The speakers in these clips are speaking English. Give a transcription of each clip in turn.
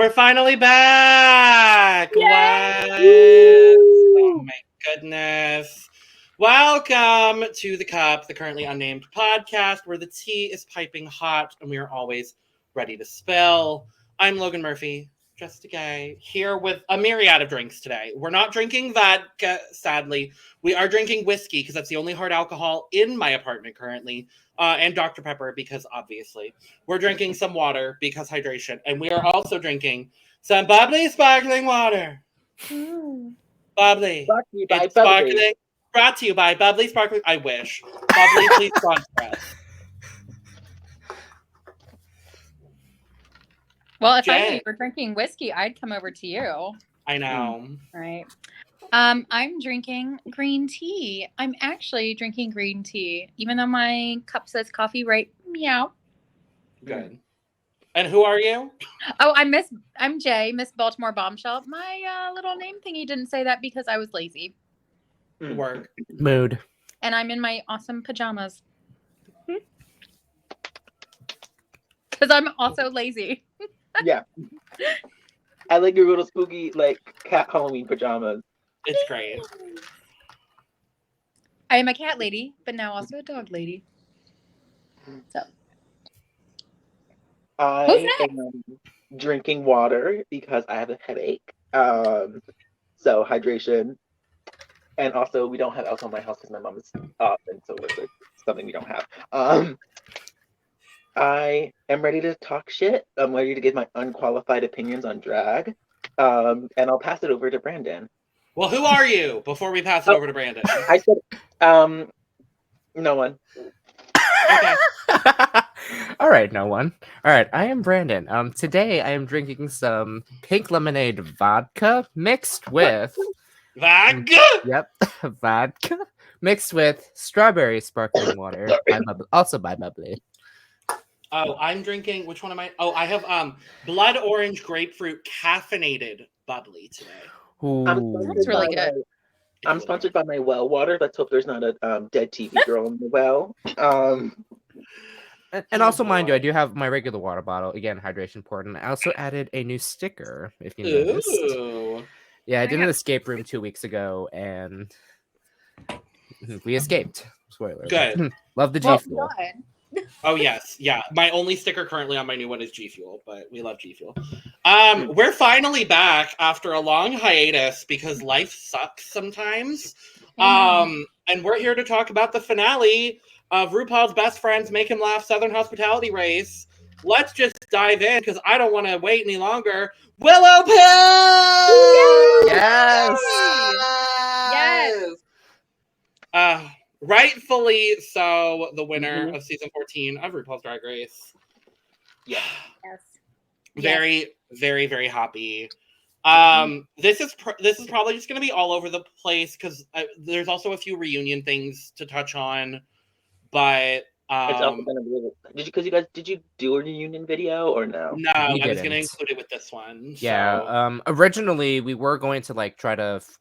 We're finally back! Yay! Oh my goodness. Welcome to The Cup, the Currently Unnamed Podcast, where the tea is piping hot and we are always ready to spill. I'm Logan Murphy, just a guy, here with a myriad of drinks today. We're not drinking vodka, sadly. We are drinking whiskey, because that's the only hard alcohol in my apartment currently. And Dr. Pepper, because obviously. We're drinking some water, because hydration. And we are also drinking some bubbly sparkling water. Bubbly. Brought to you by It's Bubbly. sparkling. Brought to you by Bubbly Sparkling. I wish. Bubbly, please sponsor us. Well, if I Jaye. knew you were drinking whiskey, I'd come over to you. I know. Right. I'm drinking green tea. I'm actually drinking green tea, even though my cup says coffee, right? Meow. Good. And who are you? Oh, I'm Jaye, Miss Baltimore Bombshell. My little name thingy didn't say that because I was lazy. Work. Mood. And I'm in my awesome pajamas. Because I'm also lazy. Yeah. I like your little spooky, like, cat Halloween pajamas. It's great. I am a cat lady, but now also a dog lady. So. I am drinking water because I have a headache. So hydration. And also, we don't have alcohol in my house because my mom is up, and so it's like something we don't have. I am ready to talk shit. I'm ready to give my unqualified opinions on drag. And I'll pass it over to Brandon. Well, who are you before we pass it over to Brandon? I said, no one. Okay. All right, no one. All right, I am Brandon. Today I am drinking some pink lemonade vodka mixed with Vodka! yep, vodka mixed with strawberry sparkling water, also by Bubbly. Oh, I'm drinking, which one am I? Oh, I have blood orange grapefruit caffeinated bubbly today. That's really good. I'm sponsored by my well water. Let's hope there's not a dead TV girl in the well. And also, mind you, I do have my regular water bottle. Again, hydration important. I also added a new sticker, if you noticed. Ooh. Yeah, I did an escape room 2 weeks ago, and we escaped. Spoiler. Good. Love the G Well, Fuel. good. Oh, yes. Yeah. My only sticker currently on my new one is G Fuel, but we love G Fuel. We're finally back after a long hiatus because life sucks sometimes. And we're here to talk about the finale of RuPaul's Best Friends Make Him Laugh Southern Hospitality Race. Let's just dive in because I don't want to wait any longer. Willow Pill! Yes! Yes! Rightfully so, the winner of season 14 of RuPaul's Drag Race. Yeah. Yes. Very, very, very happy. This is probably just going to be all over the place because there's also a few reunion things to touch on, but It's also gonna be. Did you do a reunion video or no? no, I was didn't. going to include it with this one. Yeah. So. Originally, we were going to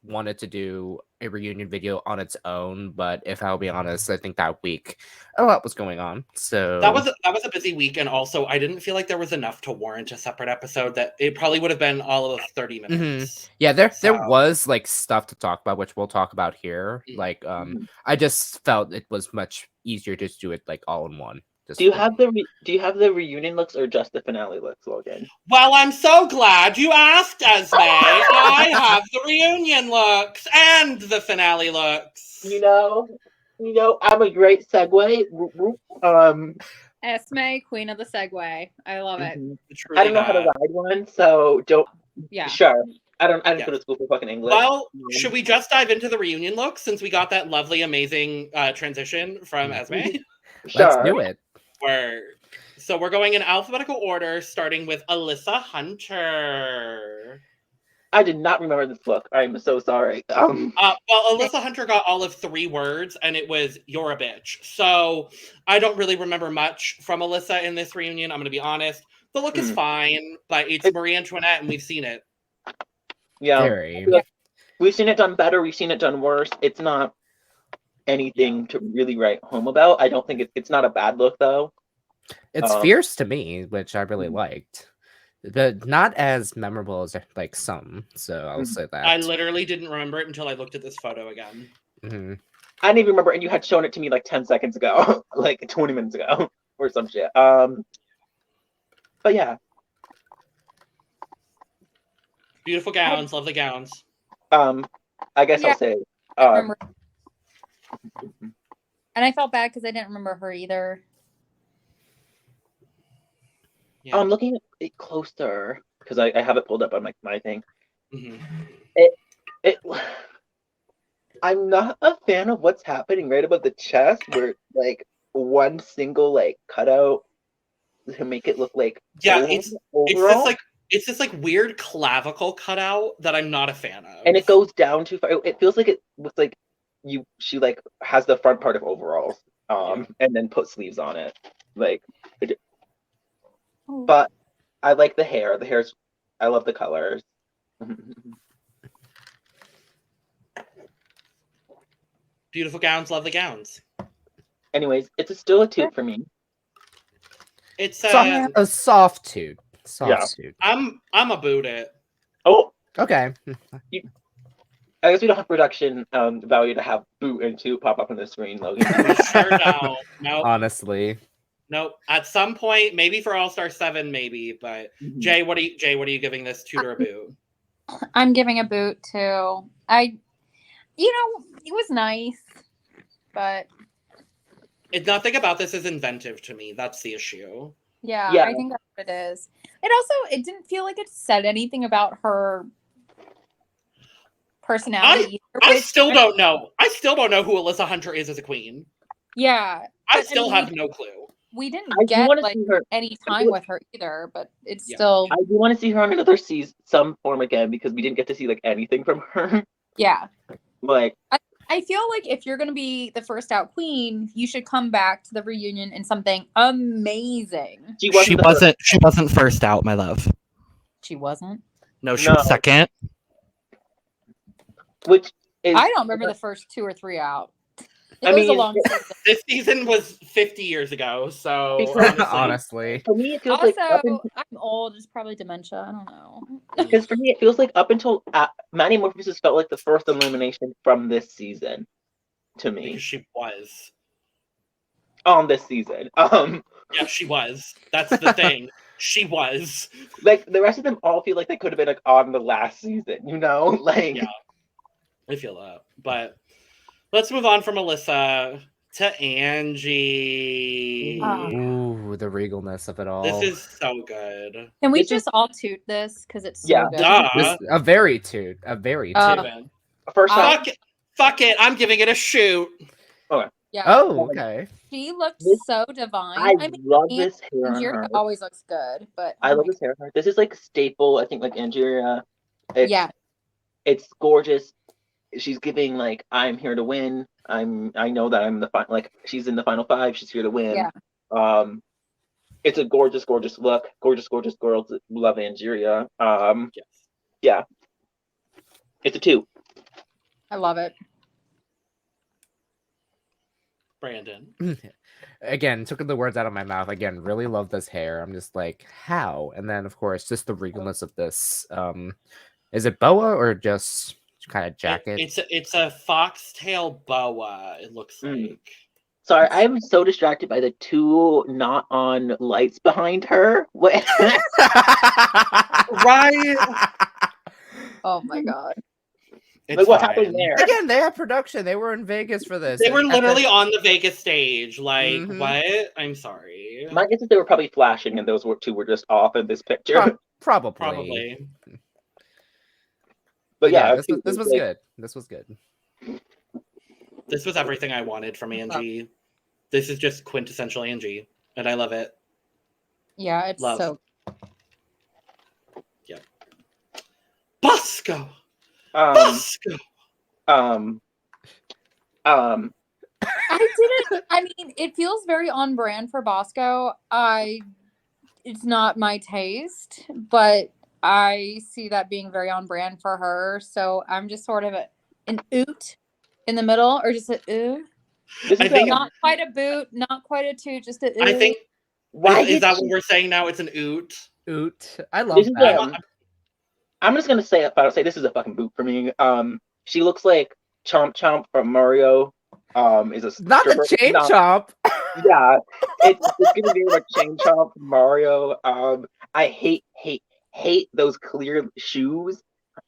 wanted to do a reunion video on its own, but if I'll be honest, I think that week a lot was going on. So That was a busy week, and also I didn't feel like there was enough to warrant a separate episode. That it probably would have been all of 30 minutes. Yeah, there So. was like stuff to talk about, which we'll talk about here. Like, I just felt it was much easier to just do it like all in one. Do you have the reunion looks or just the finale looks, Logan? Well, I'm so glad you asked, Esme. I have the reunion looks and the finale looks. You know, I'm a great segue. Esme, queen of the segue. I love it. Truly I don't know how to bad. ride one, so don't. Yeah. Sure. I didn't Yeah. go to school for fucking English. Well, should we just dive into the reunion looks since we got that lovely, amazing transition from Esme? Sure. Let's do it. So we're going in alphabetical order, starting with Alyssa Hunter. I did not remember this look. I'm so sorry. Well, Alyssa Hunter got all of 3 words, and it was "you're a bitch." So I don't really remember much from Alyssa in this reunion. I'm going to be honest. The look is fine, but it's Marie Antoinette, and we've seen it. Yeah. Very. We've seen it done better. We've seen it done worse. It's not anything to really write home about. I don't think it's not a bad look though. It's fierce to me, which I really liked. but not as memorable as like some. So I'll say that. I literally didn't remember it until I looked at this photo again. Mhm. I didn't even remember, and you had shown it to me like 10 seconds ago, like 20 minutes ago, or some shit. But yeah. Beautiful gowns, love the gowns. I guess Yeah. I'll say. I remember. And I felt bad because I didn't remember her either. Yeah. I'm looking at it closer because I have it pulled up on my thing. Mhm. I'm not a fan of what's happening right above the chest, where like one single like cutout to make it look like overall. It's this like weird clavicle cutout that I'm not a fan of. And it goes down too far. It feels like it looks like she like has the front part of overalls, and then put sleeves on it. Like, but I like the hair. The hair's, I love the colors. Beautiful gowns, love the gowns. Anyways, it's still a toot for me. It's a soft toot. Soft toot. I'm a boot it. Oh, okay. I guess we don't have production value to have boot and toot pop up on the screen, Logan. We sure don't. Nope. Honestly. Nope. At some point, maybe for All-Star 7, maybe. But Jaye, what are you giving this toot or a boot? I'm giving a boot too. It was nice, but Nothing about this is inventive to me. That's the issue. Yeah, I think that's what it is. It didn't feel like it said anything about her personality. I still don't know. I still don't know who Alyssa Hunter is as a queen. Yeah. I still have no clue. We didn't get like any time with her either, but it's still. I do want to see her on another season, some form again, because we didn't get to see like anything from her. Yeah. Like, I feel like if you're gonna be the first out queen, you should come back to the reunion in something amazing. She wasn't first out, my love. She wasn't? No, she was second. Which is, I don't remember the first 2 or 3 out. It was a long season. This season was 50 years ago, so honestly. For me, it feels also, like I'm old. It's probably dementia. I don't know. Because for me, it feels like up until Manny Morpheus felt like the first elimination from this season to me. Because she was on this season. Yeah, she was. That's the thing. She was. Like the rest of them all feel like they could have been like on the last season. Like yeah, I feel that. But let's move on from Alyssa to Angie. Ooh, the regalness of it all. This is so good. Can we just all toot this? Because it's so good. A very toot. First off, fuck it. I'm giving it a shoot. Okay. Yeah. Oh, okay. She looks so divine. I love this hair on Angie her. always looks good, but I love this hair on her. This is like staple. I think like Angie. It's gorgeous. She's giving like I'm here to win. I know that I'm the like she's in the final 5. She's here to win. Yeah. It's a gorgeous, gorgeous look. Gorgeous, gorgeous girls. Love Angeria. Yes. Yeah. It's a 2. I love it. Brandon. Again, took the words out of my mouth. Again, really love this hair. I'm just like, how? And then of course, just the regalness of this. Is it boa or just kind of jacket? It's a foxtail boa, it looks like. Sorry, I'm so distracted by the 2 not on lights behind her. Right? Oh my god. Like what happened there? Again, they had production. They were in Vegas for this. They were literally on the Vegas stage. Like, what? I'm sorry. My guess is they were probably flashing and those 2 were just off in this picture. Probably. But yeah, this was good. This was good. This was everything I wanted from Angie. This is just quintessential Angie, and I love it. Yeah, it's so. Yeah. Bosco. I mean, it feels very on brand for Bosco. It's not my taste, but I see that being very on brand for her. So I'm just sort of an oot in the middle, or just an ooh. I think not quite a boot, not quite a toot, just an ooh. I think is that what we're saying now? It's an oot. Oot. I love This is that. I'm just gonna say it, but I'll say this is a fucking boot for me. She looks like Chomp Chomp from Mario. Is a Not the stripper. chain No, chomp. yeah, it's gonna be like Chain Chomp from Mario. I hate those clear shoes.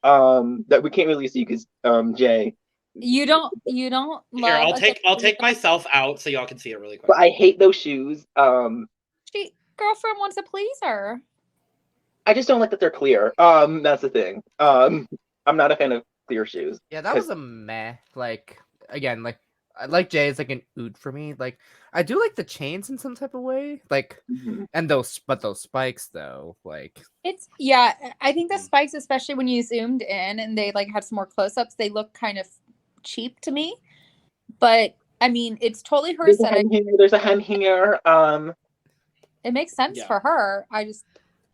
That we can't really see because Jaye. You don't Here, love I'll take myself out so y'all can see it really quick. But I hate those shoes. Girlfriend wants to please her. I just don't like that they're clear. That's the thing. I'm not a fan of clear shoes. Yeah, that was a meh. Like again, like I like Jay is like an oot for me. Like I do like the chains in some type of way. Like and those spikes though, like It's I think the spikes, especially when you zoomed in and they like had some more close-ups, they look kind of cheap to me. But I mean, it's totally her aesthetic. There's a hem here. It makes sense Yeah. for her. I just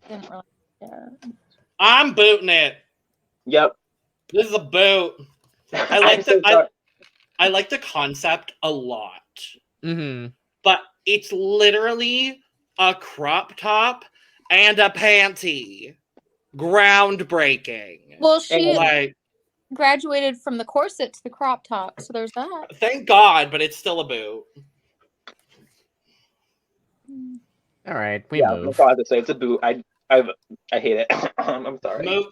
didn't really care. I'm booting it. Yep. This is a boot. I like the concept a lot. But it's literally a crop top and a panty. Groundbreaking. Well, she like graduated from the corset to the crop top, so there's that. Thank God, but it's still a boot. all right, we move. That's all I have to say. It's a boot. I hate it. I'm sorry.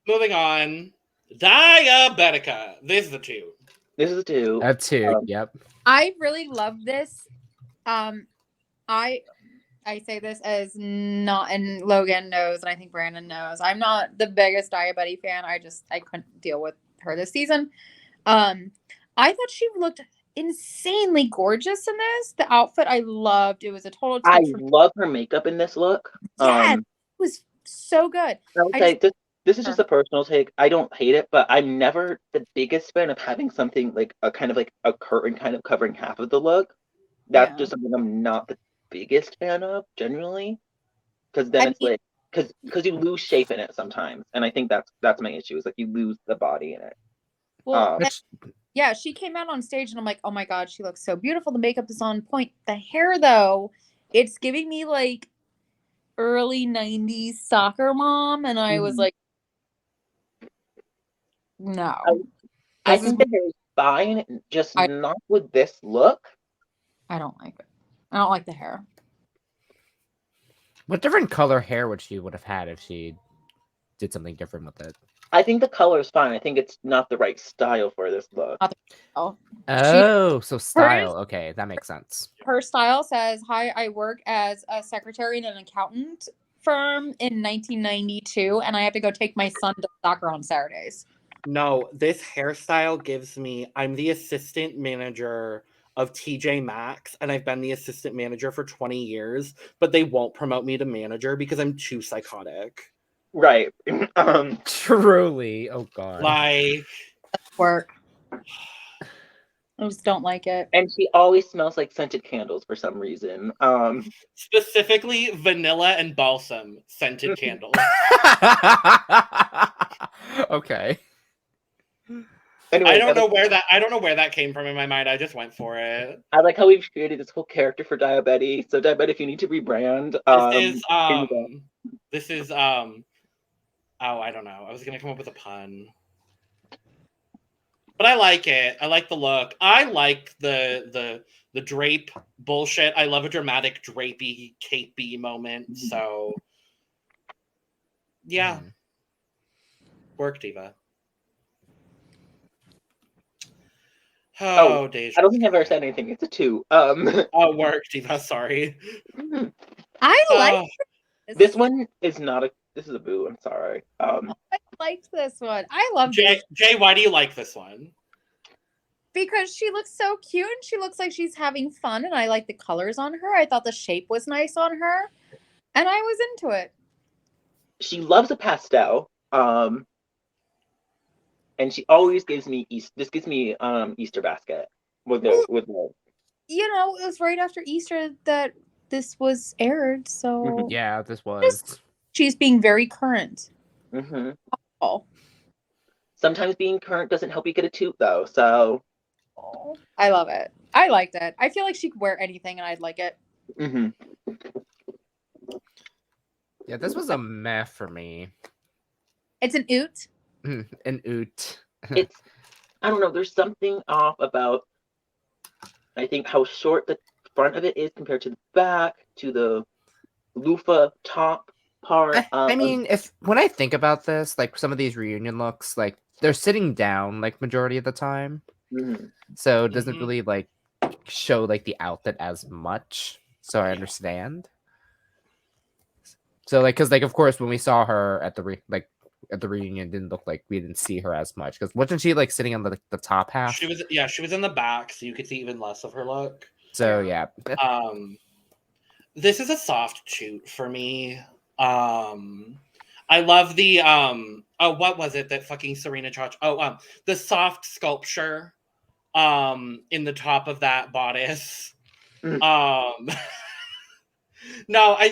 Moving on. Diabetica. This is a 2. This is a 2. A 2. Yep. I really love this. I say this as not, and Logan knows, and I think Brandon knows. I'm not the biggest Diabetti fan. I couldn't deal with her this season. I thought she looked insanely gorgeous in this. The outfit I loved. It was a total. I love her makeup in this look. Yeah, it was so good. I would say this is just a personal take. I don't hate it, but I'm never the biggest fan of having something like a kind of like a curtain kind of covering half of the look. That's just something I'm not the biggest fan of generally, because then it's like because you lose shape in it sometimes, and I think that's my issue is like you lose the body in it. Well, yeah, she came out on stage and I'm like, oh my God, she looks so beautiful. The makeup is on point. The hair though, it's giving me like early 90s soccer mom, and I was like, no. I think the hair is fine, just not with this look. I don't like it. I don't like the hair. What different color hair would she would have had if she did something different with it? I think the color is fine. I think it's not the right style for this look. So style. Okay, that makes sense. Her style says, "Hi, I work as a secretary in an accountant firm in 1992, and I have to go take my son to soccer on Saturdays." No, this hairstyle gives me. I'm the assistant manager of TJ Maxx, and I've been the assistant manager for 20 years, but they won't promote me to manager because I'm too psychotic. Right. Truly. Oh God. Like work. I just don't like it. And she always smells like scented candles for some reason. Specifically vanilla and balsam scented candles. Okay. Anyway, I don't know where that came from in my mind. I just went for it. I like how we've created this whole character for Diabetti. So Diabetti, if you need to rebrand, this is oh, I don't know. I was gonna come up with a pun. But I like it. I like the look. I like the drape bullshit. I love a dramatic drapey, capey moment. So yeah. Work diva. Oh, Deja. I don't think I've ever said anything. It's a 2. Oh, work diva. Sorry. I like this one. Is not a. This is a boo. I'm sorry. I liked this one. I love Jaye, why do you like this one? Because she looks so cute and she looks like she's having fun, and I like the colors on her. I thought the shape was nice on her, and I was into it. She loves a pastel. And she always gives me Easter basket with the. You know, it was right after Easter that this was aired, so yeah, this was. She's being very current. Mm-hmm. Oh. Sometimes being current doesn't help you get a toot, though. So. Oh, I love it. I liked it. I feel like she could wear anything, and I'd like it. Mm-hmm. Yeah, this was a meh for me. It's an oot. An oot. It's, I don't know, there's something off about, I think, how short the front of it is compared to the back, to the loofah top part. I mean, when I think about this, like some of these reunion looks, like they're sitting down like majority of the time, so it doesn't really like show like the outfit as much. So I understand. So like, because like of course when we saw her at the reunion, it didn't look like we didn't see her as much because wasn't she like sitting on the top half? She was in the back, so you could see even less of her look. So yeah. This is a soft toot for me. I love the what was it that fucking Serena Chacha? The soft sculpture in the top of that bodice. No,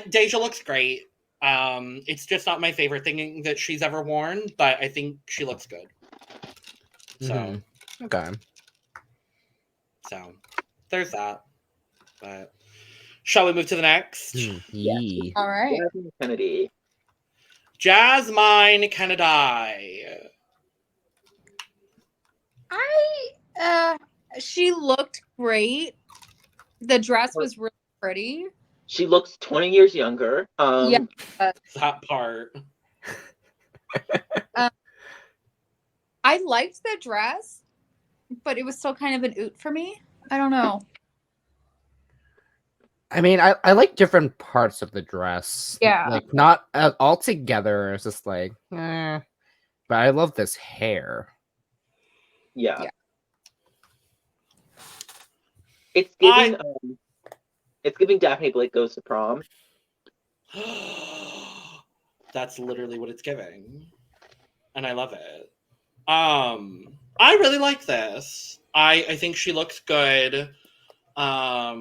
Deja looks great. It's just not my favorite thing that she's ever worn, but I think she looks good. So okay. So there's that. But shall we move to the next? Yeah. All right. Kennedy. Jasmine Kennedy. She looked great. The dress was really pretty. She looks 20 years younger. Yeah. That part. I liked the dress, but it was still kind of an oot for me. I don't know. I mean, I like different parts of the dress. Yeah. Like not all together. It's just like, But I love this hair. Yeah. It's giving it's giving Daphne Blake Goes to Prom. That's literally what it's giving. And I love it. I really like this. I think she looks good. I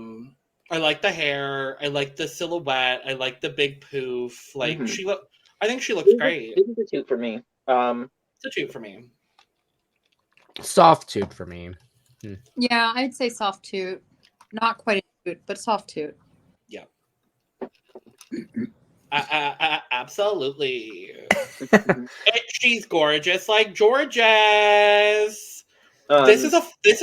like the hair. I like the silhouette. I like the big poof. Like I think she looks great. This is a toot for me. It's a toot for me. Soft toot for me. Yeah, I'd say soft toot. Not quite a toot, but soft toot. Yeah. Absolutely. She's gorgeous, like Georges. This is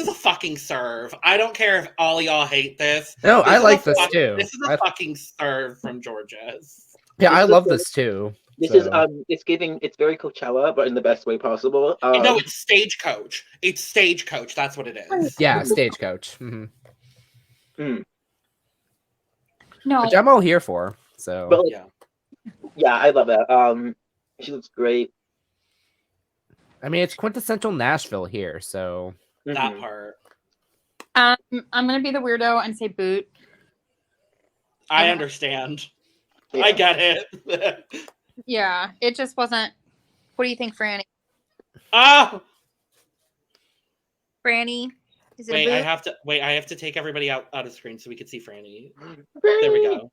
a fucking serve. I don't care if all y'all hate this. No, I like this too. This is a fucking serve from Georges. Yeah, I love this too. This is it's very Coachella, but in the best way possible. No, it's Stagecoach. It's Stagecoach. That's what it is. Yeah, Stagecoach. No, which I'm all here for. So but yeah, I love that. She looks great. I mean, it's quintessential Nashville here, so that part. I'm gonna be the weirdo and say boot. I understand. Yeah. I get it. Yeah, it just wasn't. What do you think, Franny? Franny, is it wait, a boot? I have to take everybody out of screen so we can see Franny. There we go.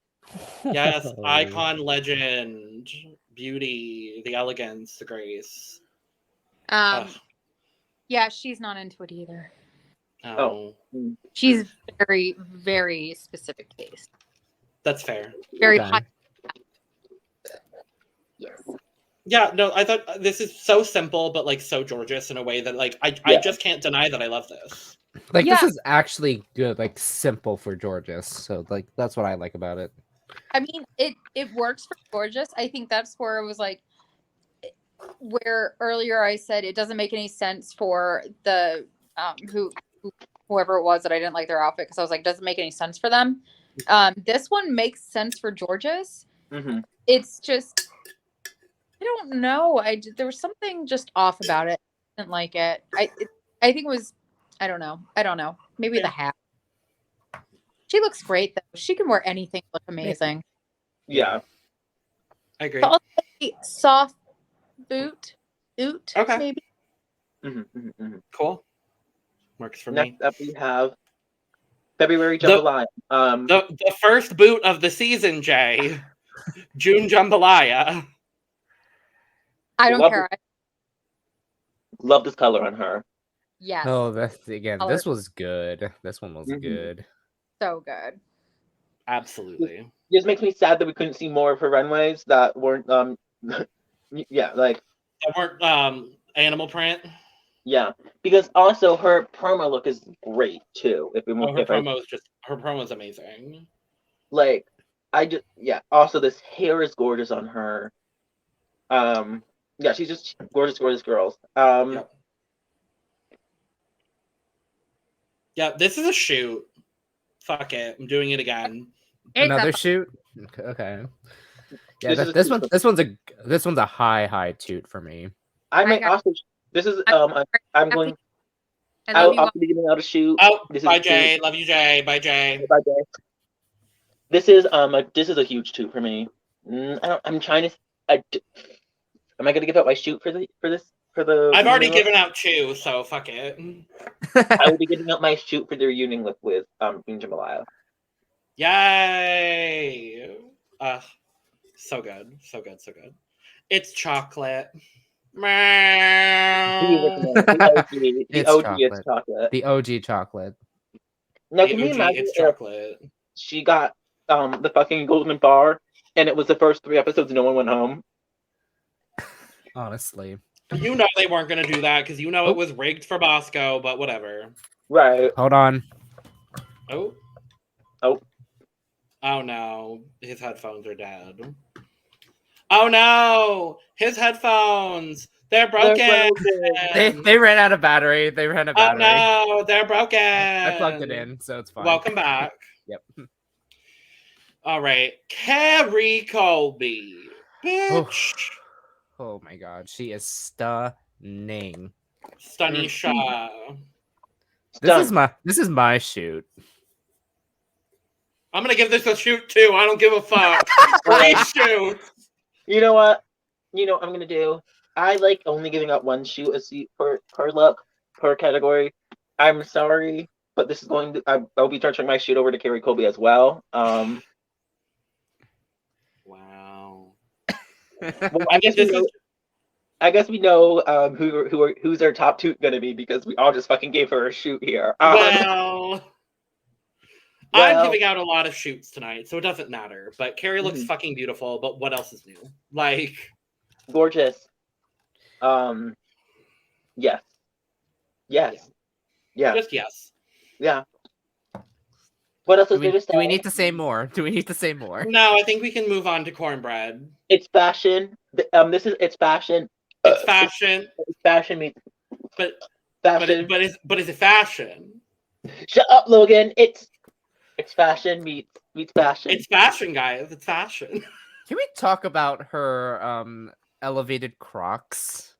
Yes, icon, legend, beauty, the elegance, the grace. Yeah, she's not into it either. Oh. She's very, very specific taste. That's fair. Very high. Yes. Yeah, no, I thought this is so simple, but like so gorgeous in a way that like I just can't deny that I love this. Like this is actually good, like simple for Georges. So like that's what I like about it. I mean, it works for Georges. I think that's where it was like where earlier I said it doesn't make any sense for the whoever it was that I didn't like their outfit because I was like, doesn't make any sense for them. This one makes sense for Georges. It's just I don't know. There was something just off about it. I didn't like it. I think it was I don't know. Maybe the hat. She looks great though. She can wear anything. Look amazing. Yeah, I agree. So I'll say soft boot. Okay. Maybe. Cool. Works for Next me. up we have February Jambalaya. The first boot of the season, Jaye. June Jambalaya. I don't care. Love this color on her. Yes. Oh, this was good. This one was good. So good. Absolutely. Just makes me sad that we couldn't see more of her runways that weren't yeah, like That weren't animal print. yeah, because also her promo look is great too. Her promo is amazing. Like also this hair is gorgeous on her. Yeah, she's just gorgeous girls. Yep. Yeah, this is a shoot. Fuck it, I'm doing it again. Another shoot. Okay. Yeah, this one's a high toot for me. I might also. This is I'm going. I'll also be giving out a shoot. Oh, bye Jaye. Love you, Jaye. Bye Jaye. Bye Jaye. This is a huge toot for me. I'm trying to. Am I gonna give out my shoot for the? I've already given out 2, so fuck it. I will be giving out my shoot for the reunion with Queen Jambalaya. Yay! So good. It's chocolate. The OG is chocolate. The OG chocolate. Now, can you imagine if she got the fucking golden bar and it was the first 3 episodes and no one went home? Honestly. You know they weren't going to do that because it was rigged for Bosco, but whatever. Right. Hold on. Oh no. His headphones are dead. Oh no! His headphones! They're broken! They ran out of battery. Oh no! They're broken! I plugged it in, so it's fine. Welcome back. Yep. All right. Carrie Colby. Bitch. Oh my god. She is stunning. Stunnisha. This is my shoot. I'm gonna give this a shoot too. I don't give a fuck. 3 shoots. You know what? I'm gonna do. I like only giving out 1 shoot per look, per category. I'm sorry, but this is going to. I'll be transferring my shoot over to Carrie Colby as well. Wow. Well, I guess we know who's our top toot gonna be because we all just fucking gave her a shoot here. I'm giving out a lot of shoots tonight, so it doesn't matter. But Carrie looks fucking beautiful, but what else is new? Like gorgeous. Yes. Yeah. Just yes. Yeah. What else is there to say? Do we need to say more? No, I think we can move on to Cornbread. It's fashion. It's fashion. It's fashion. It's fashion meets. But fashion. But is it fashion? Shut up, Logan. It's fashion meets fashion. It's fashion, guys. It's fashion. Can we talk about her elevated Crocs?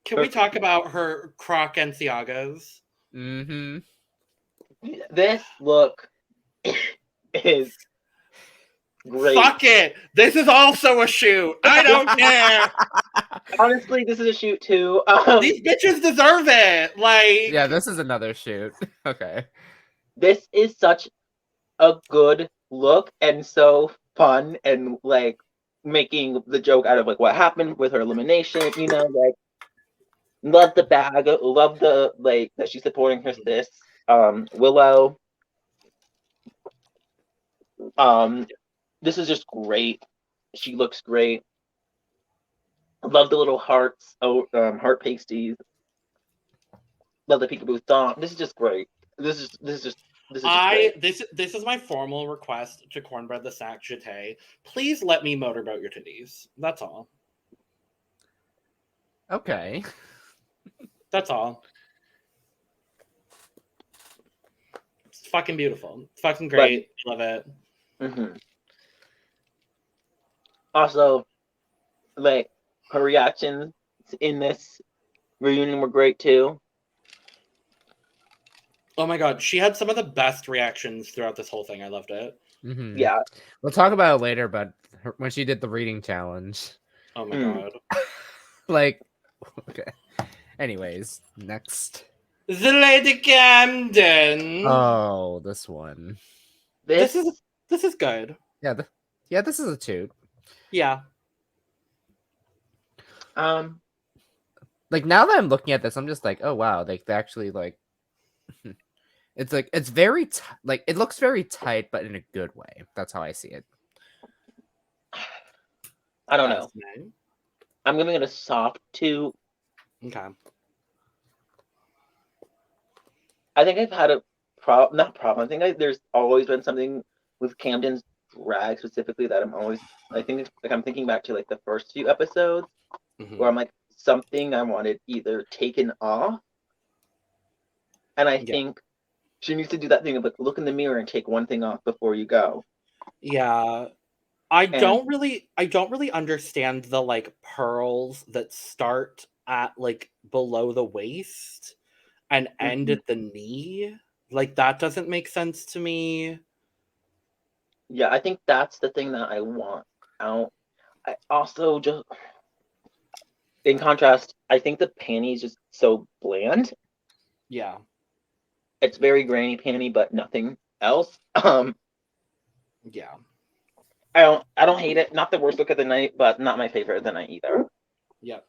Can we talk about her Croc Balenciagas? Mm-hmm. This look is great. Fuck it. This is also a shoot. I don't care. Honestly, this is a shoot too. These bitches deserve it. Like, yeah, this is another shoot. Okay. This is such a good look and so fun and like making the joke out of like what happened with her elimination. Like love the bag, love the like that she's supporting her sis. Willow. This is just great. She looks great. Love the little hearts, heart pasties. Love the peekaboo thong. This is just great. This is great. This is my formal request to Cornbread the Sack Jaye. Please let me motorboat your titties. That's all. Okay. That's all. It's fucking beautiful. It's fucking great. I love it. Mm-hmm. Also, like her reactions in this reunion were great too. Oh my god, she had some of the best reactions throughout this whole thing. I loved it. Mm-hmm. Yeah, we'll talk about it later, but when she did the reading challenge. Oh my god. Like, okay. Anyways, next. The Lady Camden. Oh, this one. This is good. Yeah, this is a toot. Yeah. Like now that I'm looking at this, I'm just like, oh wow, like they actually like It's like it's very like it looks very tight, but in a good way. That's how I see it. I don't know. Esme. I'm giving it a soft 2. Okay. I think I've had a not problem. I think there's always been something with Camden's drag specifically that I think it's, like I'm thinking back to like the first few episodes where I'm like something I wanted either taken off, and I think she needs to do that thing of like look in the mirror and take one thing off before you go. Yeah. I don't really understand the like pearls that start at like below the waist and end at the knee. Like that doesn't make sense to me. Yeah, I think that's the thing that I want out. I also just, in contrast, I think the panties just so bland. Yeah. It's very granny panty, but nothing else. Yeah. I don't hate it. Not the worst look of the night, but not my favorite of the night either. Yep.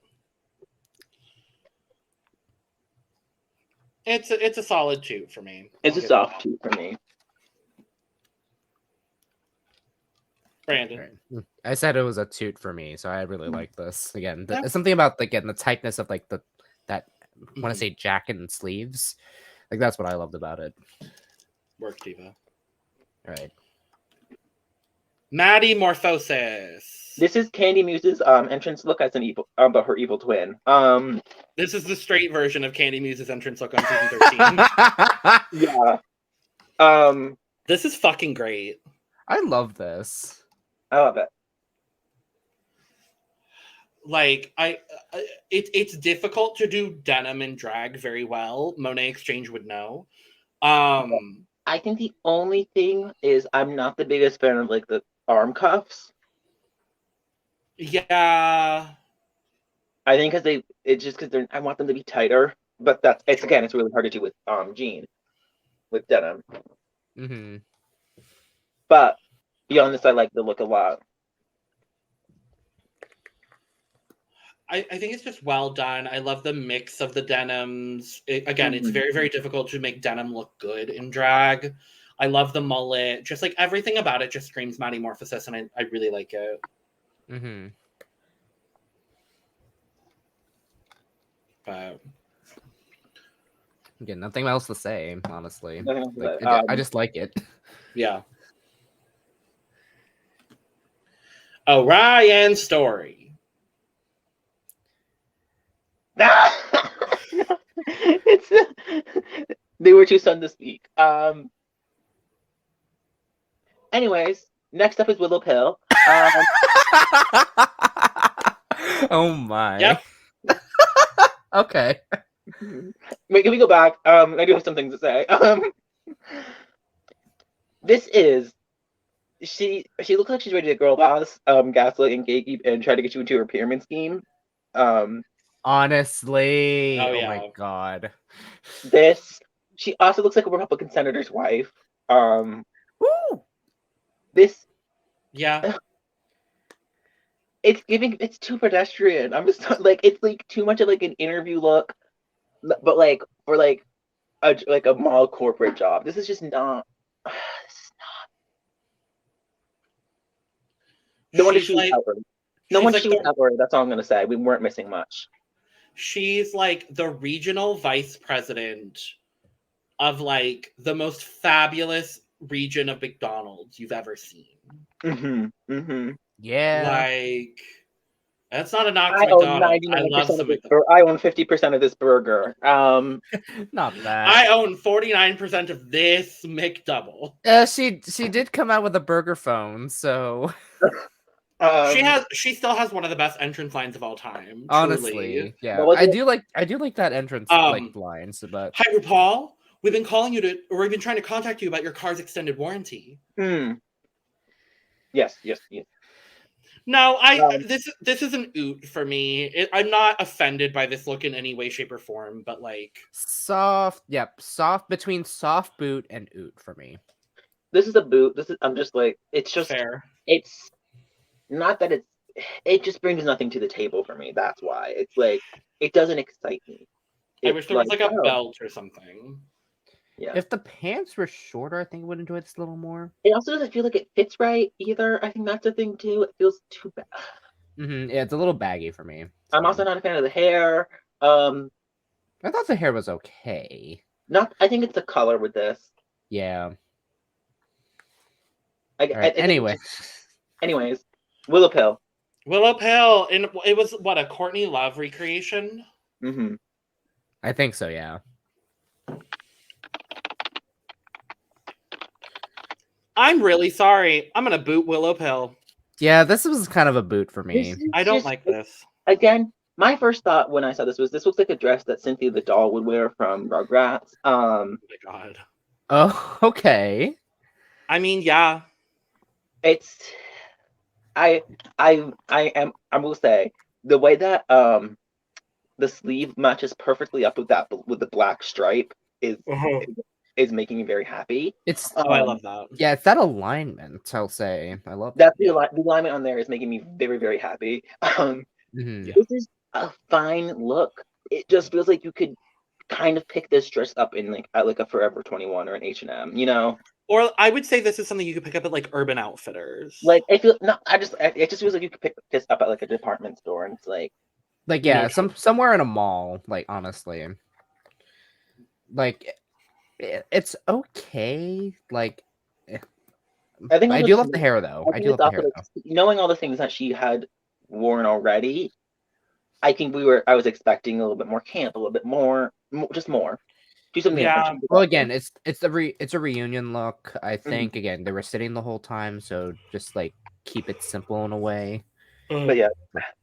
It's a solid 2 for me. It's a soft 2 for me. Brandon. I said it was a toot for me, so I really like this. Again, there's something about again the tightness of like that I want to say jacket and sleeves. Like that's what I loved about it. Work diva. All right. Maddie Morphosis. This is Candy Muse's entrance look as an evil, but her evil twin. This is the straight version of Candy Muse's entrance look on season 13. Yeah. This is fucking great. I love this. I love it. Like it's difficult to do denim and drag very well. Monet Exchange would know. I think the only thing is I'm not the biggest fan of like the arm cuffs. Yeah. I think because I want them to be tighter, but it's really hard to do with jean, with denim. Mm-hmm. But beyond this, I like the look a lot. I think it's just well done. I love the mix of the denims. It's very, very difficult to make denim look good in drag. I love the mullet. Just like everything about it just screams Maddie Morphosis, and I really like it. Mm-hmm. But again, nothing else to say, honestly. Like, I just like it. Yeah. Orion Story. They were too stunned to speak. Anyways, next up is Willow Pill. Oh my. Yep. Okay. Wait, can we go back? I do have some things to say. This is she looks like she's ready to girl boss, gaslight and gatekeep and try to get you into her pyramid scheme. Honestly. Oh, Oh yeah. my god. She also looks like a Republican senator's wife. Woo! This Yeah. it's too pedestrian. I'm just like, it's like too much of like an interview look, but like for like a mall corporate job. This is just not. No wonder she was outraged. No wonder she was outraged. That's all I'm gonna say. We weren't missing much. She's like the regional vice president of like the most fabulous region of McDonald's you've ever seen. Mm-hmm. Mm-hmm. Yeah. Like, that's not a knock to I own McDonald's. 99% I love some of this McDonald's. I own 50% of this burger. Not bad. I own 49% of this McDouble. She did come out with a burger phone, so She still has one of the best entrance lines of all time. honestly, Truly. yeah. I do like that entrance like lines, but hi RuPaul, we've been calling you we've been trying to contact you about your car's extended warranty. Yes. No, this is an oot for me. I'm not offended by this look in any way, shape, or form, but like soft between soft boot and oot for me. This is a boot. I'm just like, it's just fair. It's not that it just brings nothing to the table for me. That's why it's like it doesn't excite me. I wish there was like a belt or something. Yeah. If the pants were shorter, I think I would enjoy this a little more. It also doesn't feel like it fits right either. I think that's the thing too. It feels too bad. Yeah, it's a little baggy for me. I'm also not a fan of the hair. I thought the hair was okay. I think it's the color with this. Yeah. Anyways, Willow Pill. Willow Pill, and it was what, a Courtney Love recreation? Mm-hmm. I think so, yeah. I'm really sorry. I'm gonna boot Willow Pill. Yeah, this was kind of a boot for me. I don't like this. Again, my first thought when I saw this was this looks like a dress that Cynthia the doll would wear from Rugrats. Oh my god. Oh, okay. I mean, yeah. It's I will say the way that the sleeve matches perfectly up with the black stripe is making me very happy. It's I love that. Yeah, it's that alignment, I'll say. I love that. Yeah. The alignment on there is making me very, very happy. Yeah. This is a fine look. It just feels like you could kind of pick this dress up in at a Forever 21 or an H&M, you know? Or I would say this is something you could pick up at like Urban Outfitters. It just feels like you could pick this up at a department store, and it's yeah, somewhere in a mall, honestly. It's okay. I think I do love the hair though. I do love the hair though. Knowing all the things that she had worn already, I think I was expecting a little bit more camp, a little bit more, just more. Do something. Yeah. Well, again, it's a reunion look. I think again they were sitting the whole time, so just keep it simple in a way. But yeah,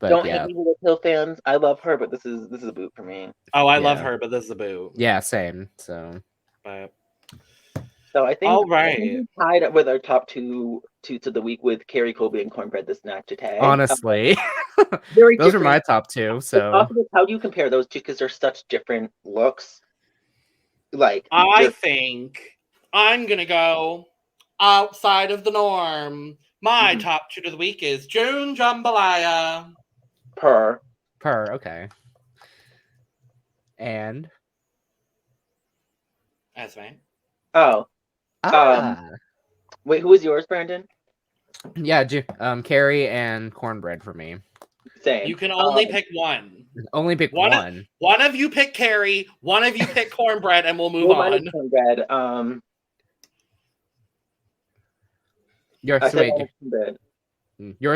don't hate me, Willow Pill fans. I love her, but this is a boot for me. Oh, I love her, but this is a boot. Yeah, same. So I think all right, tied up with our top two to the week with Carrie, Colby, and Cornbread the snack today. Honestly, those are my top two. So how do you compare those two? Because they're such different looks. I think I'm gonna go outside of the norm. My top two of the week is June Jambalaya. Per, okay. And Esme. Oh. Wait, who was yours, Brandon? Yeah, Carrie and Cornbread for me. Same. You can only pick one. Only pick one. One of you pick Carrie, one of you pick Cornbread, and we'll move on. Cornbread. Yours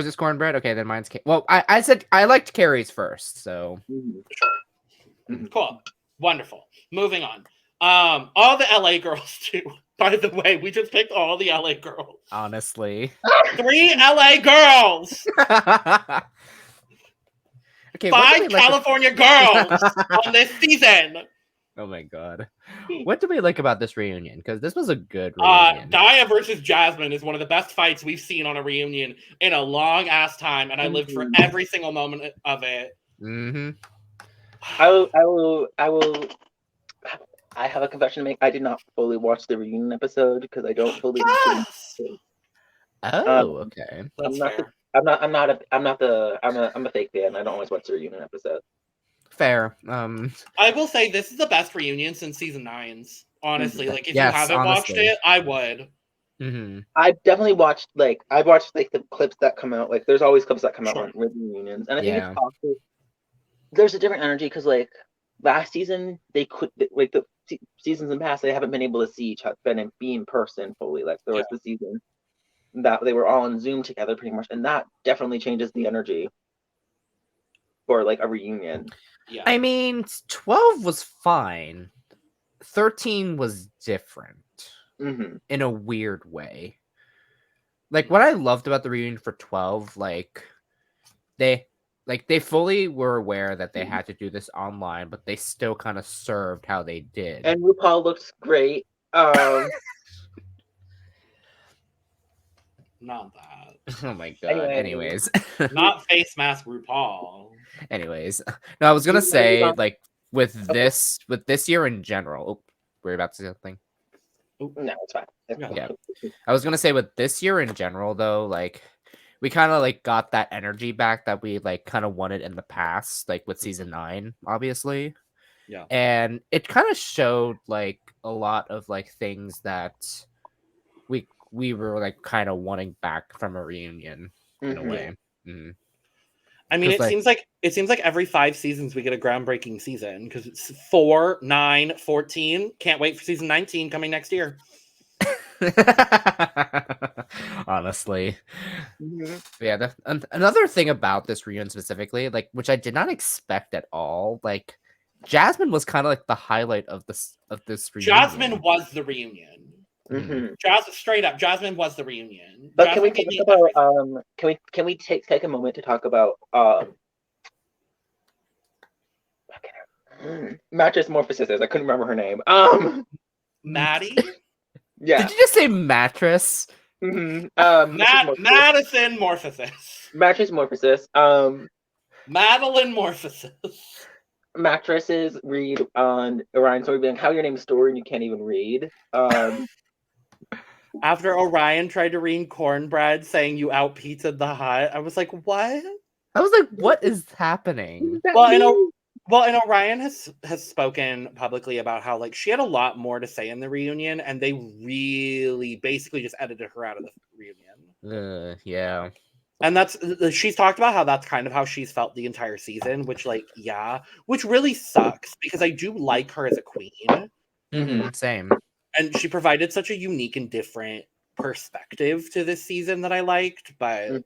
is Cornbread? Okay, then mine's well, I said I liked Carrie's first, so Sure. Cool. Wonderful. Moving on. All the LA girls too. By the way, we just picked all the LA girls. Honestly. 3 LA girls. Okay, 5 California girls on this season. Oh my god. What do we like about this reunion? Because this was a good reunion. Daya versus Jasmine is one of the best fights we've seen on a reunion in a long ass time, and I lived for every single moment of it. I have a confession to make. I did not fully watch the reunion episode because I don't fully. Okay. I'm a fake fan. I don't always watch the reunion episode. Fair. I will say this is the best reunion since season 9's. Honestly, if you haven't watched it, I would. I definitely watched the clips that come out. There's always clips that come out with reunions, and I think it's possible. There's a different energy because last season they could the seasons in the past they haven't been able to see each other and be in person fully. There was the season that they were all on Zoom together pretty much, and that definitely changes the energy for a reunion. Yeah. I mean, 12 was fine. 13 was different in a weird way. What I loved about the reunion for 12, they fully were aware that they had to do this online, but they still kind of served how they did. And RuPaul looks great. Not that. Oh my god. Anyways. Not face mask RuPaul. Anyways. No, I was gonna say, with this year in general. Oh, we're about to say something. No, it's fine. Yeah. I was gonna say with this year in general though, we kind of got that energy back that we kind of wanted in the past, with season 9, obviously. Yeah. And it kind of showed like a lot of like things that we were like kind of wanting back from a reunion in a way. Mm-hmm. I mean, it like, seems like every 5 seasons we get a groundbreaking season because it's 4, 9, 14. Can't wait for season 19 coming next year. Honestly. Yeah, another thing about this reunion specifically, like, which I did not expect at all, like, Jasmine was kind of like the highlight of this reunion. Jasmine was the reunion. Straight up, Jasmine was the reunion. But Jasmine can we talk about can we take a moment to talk about Mattress Morphosis? I couldn't remember her name. Maddie? Yeah. Did you just say mattress? Madison Morphosis. Mattress Morphosis. Madeline Morphosis. Mattresses read on Orion's story being how your name's story and you can't even read. After Orion tried to read Cornbread saying you out pizzaed the hut, I was like, what? I was like, what is happening? And Orion has spoken publicly about how like she had a lot more to say in the reunion, and they really basically just edited her out of the reunion. Yeah. And she's talked about how that's kind of how she's felt the entire season, which really sucks because I do like her as a queen. Same. And she provided such a unique and different perspective to this season that I liked, but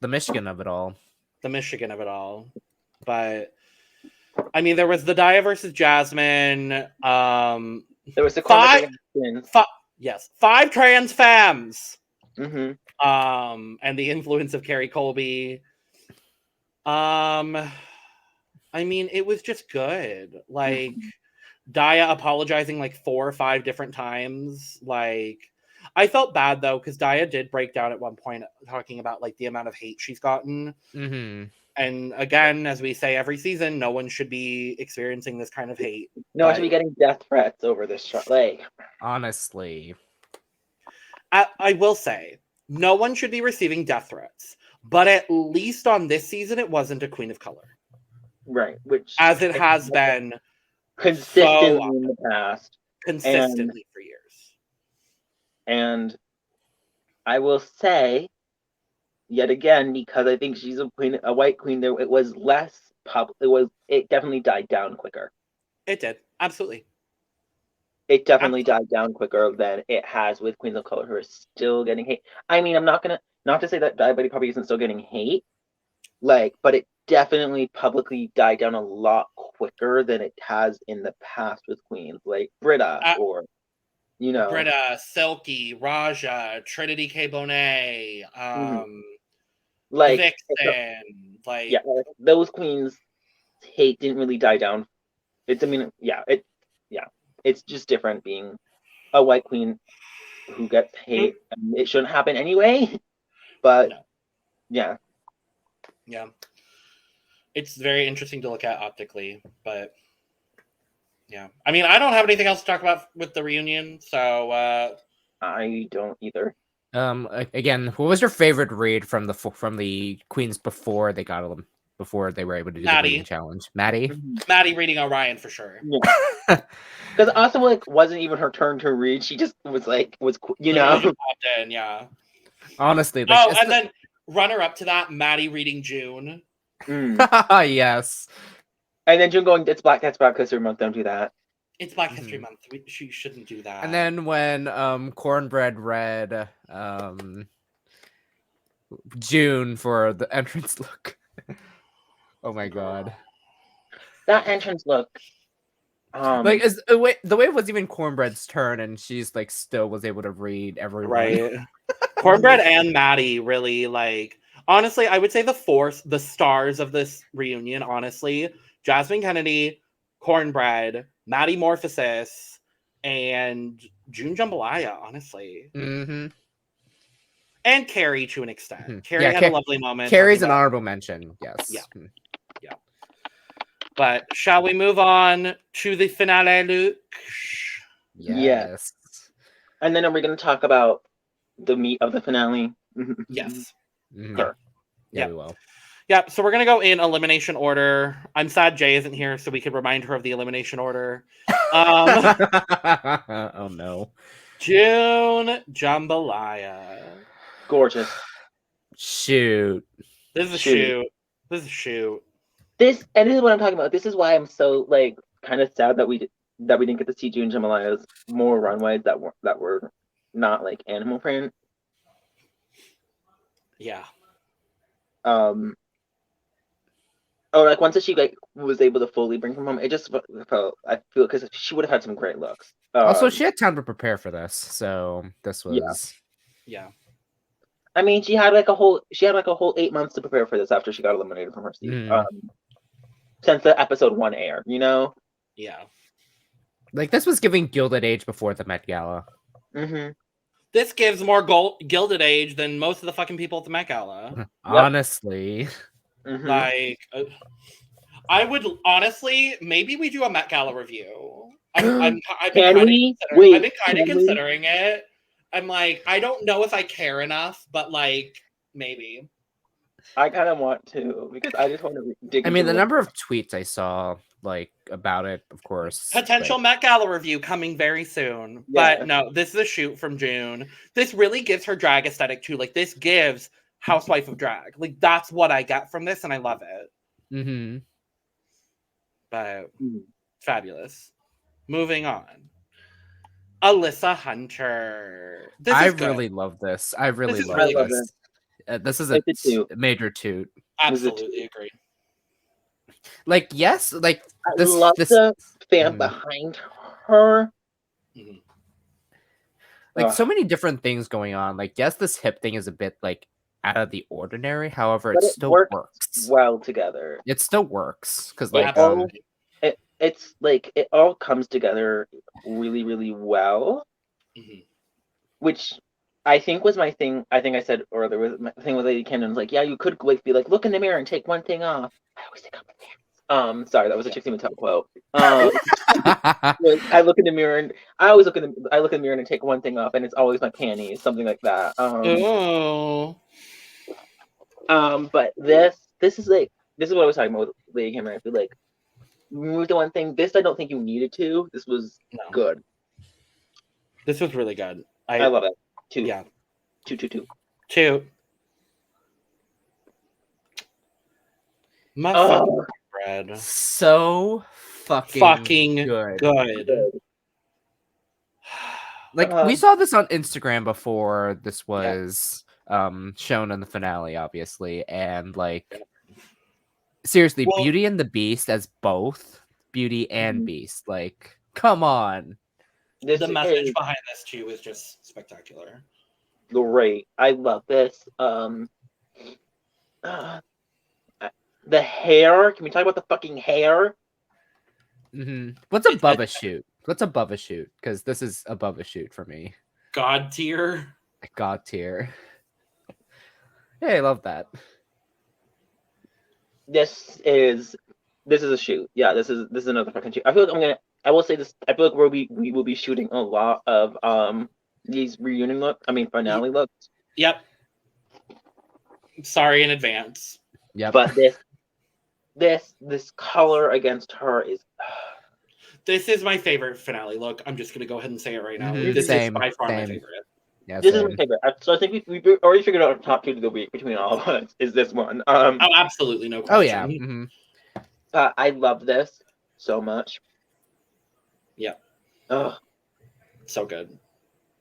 the Michigan of it all. But I mean, there was the Daya versus Jasmine. There was the 5 trans femmes. And the influence of Carrie Colby. I mean, it was just good. Like Daya apologizing like 4 or 5 different times. Like, I felt bad though because Daya did break down at one point talking about like the amount of hate she's gotten. And again, as we say every season, no one should be experiencing this kind of hate. No one should be getting death threats over this show. Like, honestly, I will say, no one should be receiving death threats. But at least on this season, it wasn't a queen of color. Right. Which, as it has been consistently in the past. Consistently for years. And I will say, yet again, because I think she's a white queen, there it was less it definitely died down quicker. It did, absolutely. It definitely died down quicker than it has with queens of color who are still getting hate. I mean, I'm not to say that Diabetic probably isn't still getting hate, like, but it definitely publicly died down a lot quicker than it has in the past with queens like Britta or. Britta, Silky, Raja, Trinity K. Bonet, like Vixen, those queens' hate didn't really die down. It's just different being a white queen who gets hate. And it shouldn't happen anyway, but yeah, it's very interesting to look at optically, but. Yeah, I mean, I don't have anything else to talk about with the reunion, so I don't either. Again, what was your favorite read from the queens before they were able to do the reading challenge? Maddie reading Orion for sure. Because also like wasn't even her turn to read; she just was popped in, yeah. Honestly, then runner up to that, Maddie reading June. Yes. And then June going, it's Black History Month, don't do that. It's Black History Month. She shouldn't do that. And then when Cornbread read June for the entrance look. Oh my god. That entrance look. Like the way it was even Cornbread's turn and she's like still was able to read everyone. Right. Cornbread and Maddie really like honestly, I would say the stars of this reunion, honestly. Jasmine Kennedy, Cornbread, Maddie Morphosis, and June Jambalaya, honestly. And Carrie to an extent. Carrie had a lovely moment. Carrie's an honorable mention, yes. Yeah. But shall we move on to the finale, Luke? Yes. And then are we going to talk about the meat of the finale? Yes. Sure. Yeah, we will. Yep, so we're going to go in elimination order. I'm sad Jaye isn't here so we could remind her of the elimination order. Oh, no. June Jambalaya. Gorgeous. Shoot. This is a shoot. This is a shoot. This is what I'm talking about. This is why I'm so like kind of sad that we didn't get to see June Jamalaya's more runways that were not like animal print. Yeah. Like once she like was able to fully bring from home, it just felt, I feel, because she would have had some great looks. Also, she had time to prepare for this, so this was yeah. I mean, she had like a whole 8 months to prepare for this after she got eliminated from her seat. Since the episode 1 aired, you know. Yeah. Like this was giving Gilded Age before the Met Gala. Mm-hmm. This gives more Gilded Age than most of the fucking people at the Met Gala. Honestly. Mm-hmm. Like, I would honestly, maybe we do a Met Gala review. I've been kind of considering it. I'm like, I don't know if I care enough, but like, maybe. I kind of want to, because I just want to dig. I mean, the number of tweets I saw like about it, of course. Potential Met Gala review coming very soon. Yeah. But no, this is a shoot from June. This really gives her drag aesthetic too. Like, this gives Housewife of Drag. Like, that's what I get from this, and I love it. Mm-hmm. But fabulous. Moving on. Alyssa Hunter. I really love this. I really love this. This is a major toot. Absolutely agree. Like, yes, like I love the fan behind her. Mm-hmm. Like so many different things going on. Like, yes, this hip thing is a bit like out of the ordinary. However, it still works well together. It still works because like it's like it all comes together really, really well. Mm-hmm. Which I think was my thing. I think I said, or there was my thing with Lady Camden. Was like, yeah, you could like be like, look in the mirror and take one thing off. I always take off my pants. Sorry, that was a Trixie Mattel quote. I look in the mirror and I look in the mirror and take one thing off, and it's always my panties, something like that. But this is what I was talking about with Lady Camden. I feel like remove the one thing. This I don't think you needed to. This was good. This was really good. I love it. Two. Yeah. Two. My bread. So fucking good. Like we saw this on Instagram before this was shown in the finale, obviously, and like seriously, Beauty and the Beast as both Beauty and Beast. Like, come on. The message behind this too is just spectacular. Great. I love this. The hair. Can we talk about the fucking hair? Mm-hmm. What's above a shoot? What's above a shoot? Because this is above a shoot for me. God tier. God tier. Hey, I love that. This is a shoot. Yeah, this is another fucking shoot. I feel like I will say this. I feel like we will be shooting a lot of these reunion finale looks. Yep. Sorry in advance. Yep. But this color against her is. This is my favorite finale look. I'm just gonna go ahead and say it right now. Mm-hmm. This is by far my favorite. Yeah, this is my favorite. So I think we already figured out our top 2 of the week between all of us. Is this one? Oh, absolutely, no question. Oh yeah. Mm-hmm. I love this so much. Yeah. Oh, so good.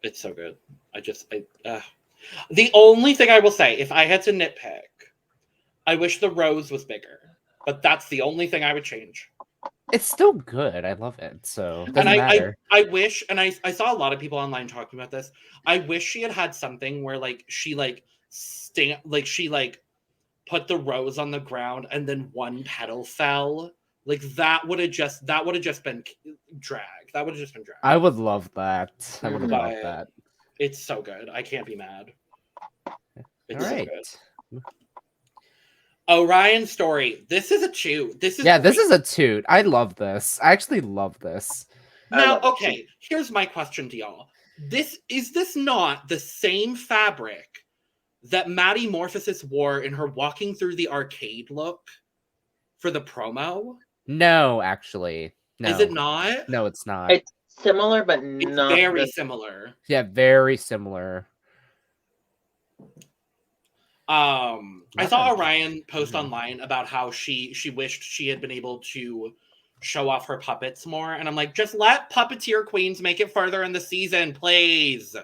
It's so good. The only thing I will say, if I had to nitpick, I wish the rose was bigger. But that's the only thing I would change. It's still good. I love it. So it doesn't and matter. I wish, and I saw a lot of people online talking about this. I wish she had something where she put the rose on the ground and then one petal fell. Like that would have just been drag. That would have just been drag. I would love that. I would have loved that. It's so good. I can't be mad. It's all right. So good. Orion's story. This is a toot. This is a toot. I love this. I actually love this. Now, okay, here's my question to y'all. Is this not the same fabric that Maddie Morphosis wore in her walking through the arcade look for the promo? No, actually. No. Is it not? No, it's not. It's similar, but It's not very similar. Yeah, very similar. I saw Orion post online about how she wished she had been able to show off her puppets more, and I'm like, just let puppeteer queens make it further in the season, please.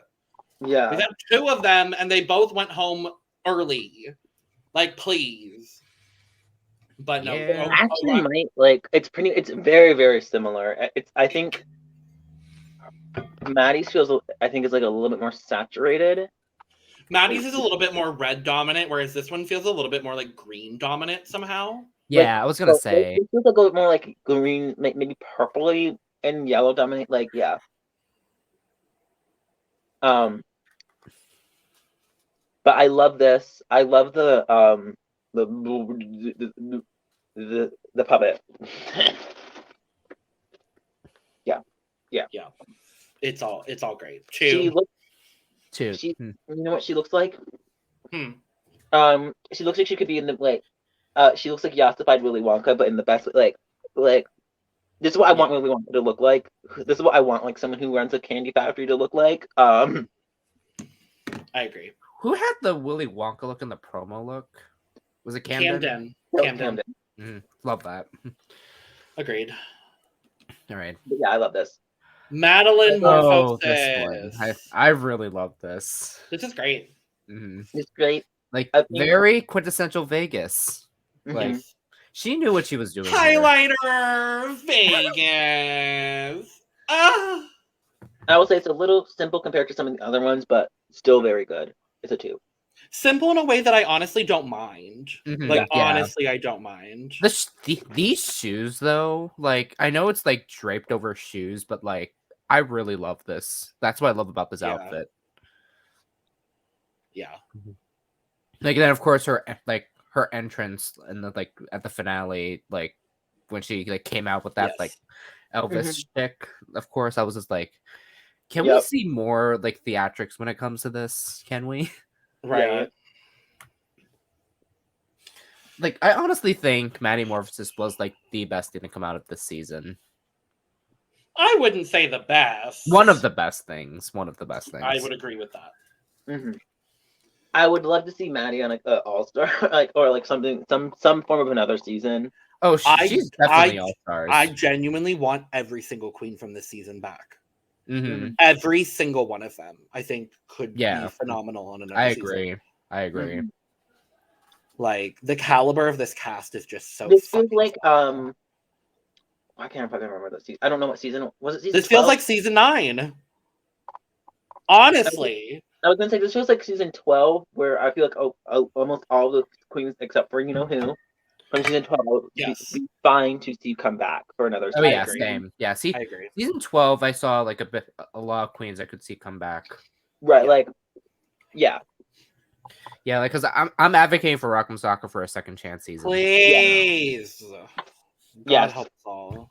Yeah. We've had 2 of them, and they both went home early. Like, please. But no. Yeah. Actually, it's very, very similar. I think Maddie's is like a little bit more saturated. Maddie's is a little bit more red dominant, whereas this one feels a little bit more like green dominant somehow. Yeah, I was gonna say. It feels like a bit more like green, maybe purpley and yellow dominant. Like, yeah. But I love this. I love the puppet. Yeah. It's all great. She looks. Two. You know what she looks like? Hmm. She looks like she could be in the she looks like yassified Willy Wonka, but in the best way. Like this is what I want Willy Wonka to look like. This is what I want, like someone who runs a candy factory to look like. I agree. Who had the Willy Wonka look and the promo look? Was it Camden? Camden. Mm-hmm. Love that. Agreed. All right. But yeah, I love this. Madeline Morphosis. This one. I really love this. This is great. Mm-hmm. It's great. Like very quintessential Vegas. Mm-hmm. Like she knew what she was doing. Highlighter Vegas. I will say it's a little simple compared to some of the other ones, but still very good. It's a 2. Simple in a way that I honestly don't mind. Mm-hmm. Like, honestly, I don't mind. These shoes, though, like, I know it's, like, draped over shoes, but, like, I really love this. That's what I love about this outfit. Yeah. Like, then, of course, her entrance and like at the finale, like when she like came out with that like Elvis chick, of course, I was just like, can we see more like theatrics when it comes to this? Can we? Right. Yeah. Like, I honestly think Maddie Morphosis was like the best thing to come out of this season. I wouldn't say the best. One of the best things. I would agree with that. Mm-hmm. I would love to see Maddie on like an All-Star, like or like something, some form of another season. Oh, she's definitely All-Stars. I genuinely want every single queen from this season back. Mm-hmm. Every single one of them, I think, could be phenomenal on another season. I agree. Mm-hmm. Like the caliber of this cast is just so. This feels like I can't fucking remember the season. I don't know what season was it. Season this 12? feels like season 9. Honestly, I was gonna say this feels like season 12, where I feel like almost all the queens except for who from season 12 would be fine to see come back for another season. Oh yeah, same. Yeah, see, I agree. Season 12, I saw like a lot of queens I could see come back. Right, like, yeah. Yeah, like, because I'm advocating for Rock'em Sock'em for a second chance season. Please. Yeah. God help us all.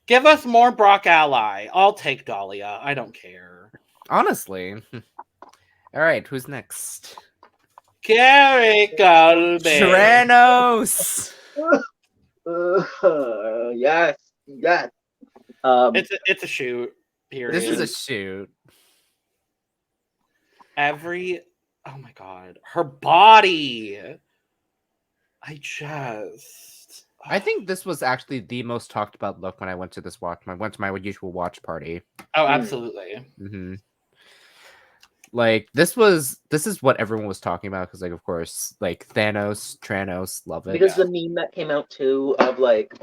Give us more Brock Ally. I'll take Dahlia. I don't care. Honestly. All right, who's next? Carrie Colby. Tranos. Yes. It's a shoot. Period. This is a shoot. Oh my god, her body. I think this was actually the most talked about look when I went to this watch. I went to my usual watch party. Oh, absolutely. Mm-hmm. Like this is what everyone was talking about because, like, of course, like Tranos, love it. Because the meme that came out too of like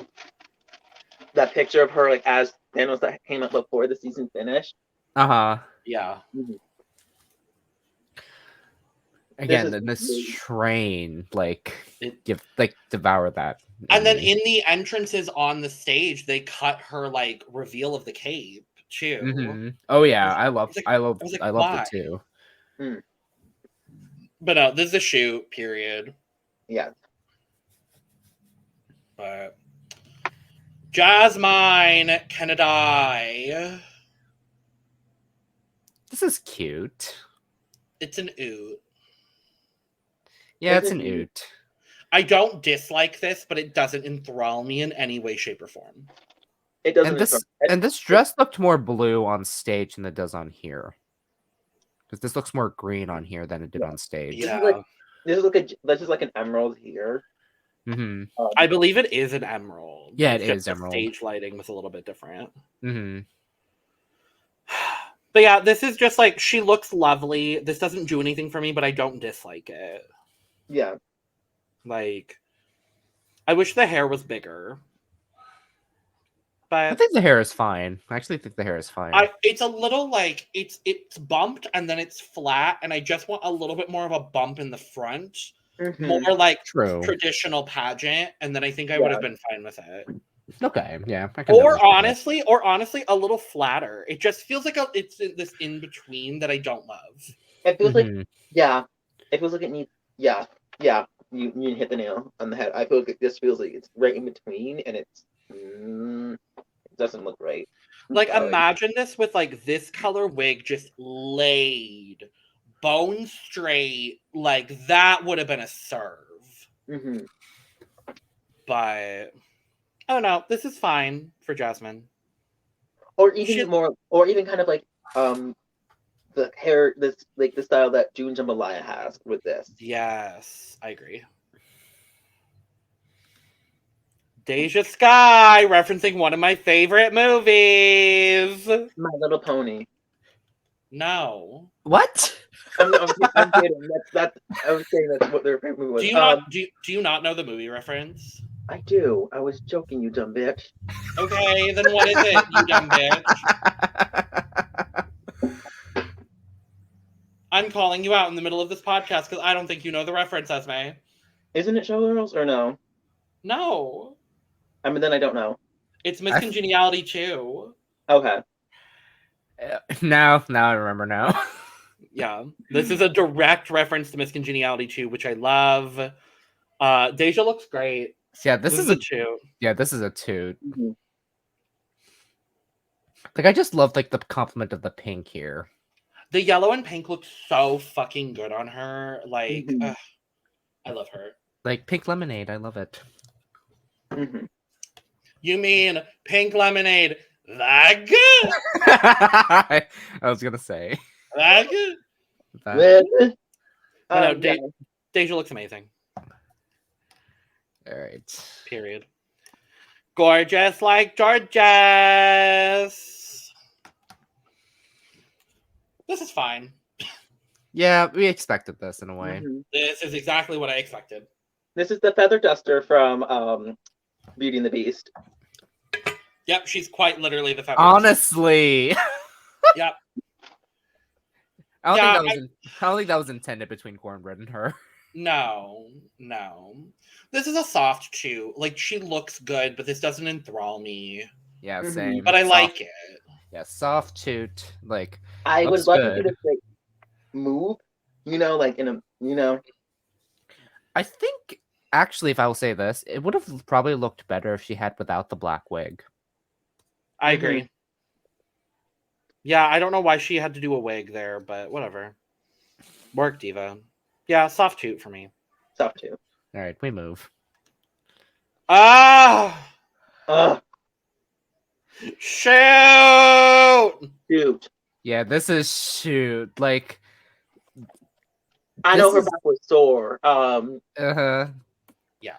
that picture of her like as Thanos that came out before the season finished. Yeah. Mm-hmm. Again, then this train, like, devour that. And then in the entrances on the stage, they cut her like reveal of the cape too. Mm-hmm. Oh yeah, I love it too. Mm. But no, this is a shoot. Period. Yeah. But Jasmine can die. This is cute. It's an oot. Yeah, it's an oot. I don't dislike this, but it doesn't enthrall me in any way, shape, or form. It doesn't. And this dress looked more blue on stage than it does on here. Because this looks more green on here than it did on stage. Yeah. This is like an emerald here. Mm-hmm. I believe it is an emerald. Yeah, it's it just is the emerald. Stage lighting was a little bit different. Mm-hmm. But yeah, this is just like, she looks lovely. This doesn't do anything for me, but I don't dislike it. Yeah. Like, I wish the hair was bigger. But I think the hair is fine. I actually think the hair is fine. it's a little like, it's bumped and then it's flat, and I just want a little bit more of a bump in the front. Mm-hmm. More like True. traditional pageant, and then I think I would have been fine with it. Okay, yeah. Or honestly, a little flatter. It just feels like it's this in between that I don't love. It feels like, yeah. It feels like it needs, yeah. You hit the nail on the head. I feel like this feels like it's right in between, and it doesn't look right. Like, imagine this with like this color wig just laid, bone straight. Like, that would have been a serve. Mm-hmm. But I don't know. This is fine for Jasmine. Or even kind of like the hair, this like the style that June Jambalaya has with this. Yes, I agree. Deja Sky, referencing one of my favorite movies. My Little Pony. No. What? I'm kidding. I was saying that's what their favorite movie was. Do you not know the movie reference? I do. I was joking, you dumb bitch. Okay, then what is it, you dumb bitch? I'm calling you out in the middle of this podcast because I don't think you know the reference, Esme. Isn't it Showgirls or no? No. I mean, then I don't know. It's Miss Congeniality 2. Okay. Now I remember now. Yeah. This is a direct reference to Miss Congeniality 2, which I love. Deja looks great. Yeah, this is a 2. Yeah, this is a 2. Mm-hmm. Like, I just love like the compliment of the pink here. The yellow and pink look so fucking good on her. Like, I love her. Like pink lemonade, I love it. Mm-hmm. You mean pink lemonade? That good? I was gonna say that good. No, Deja looks amazing. All right. Period. Gorgeous like Georges. This is fine. Yeah, we expected this in a way. Mm-hmm. This is exactly what I expected. This is the feather duster from Beauty and the Beast. Yep, she's quite literally the feather Honestly. Yep. I don't think that was intended between Cornbread and her. No. This is a soft chew. Like, she looks good, but this doesn't enthrall me. Yeah, same. But I like it. Yeah, soft toot. Like, I would love to see this like move, like in a, I think actually, if I will say this, it would have probably looked better if she had without the black wig. I agree. Yeah, I don't know why she had to do a wig there, but whatever. Work, diva. Yeah, soft toot for me. Soft toot. All right, we move. Shoot! Yeah, this is shoot. Like, I know her back was sore. Yeah.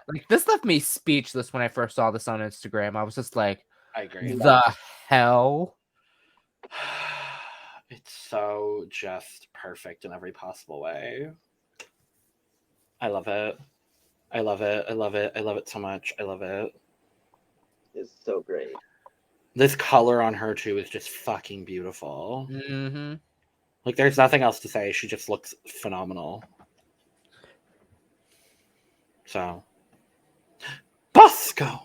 Like, this left me speechless when I first saw this on Instagram. I was just like, I agree. The hell? It's so just perfect in every possible way. I love it. I love it. I love it. I love it so much. I love it. It's so great. This color on her too is just fucking beautiful. Mm-hmm. Like, there's nothing else to say. She just looks phenomenal. So, Bosco.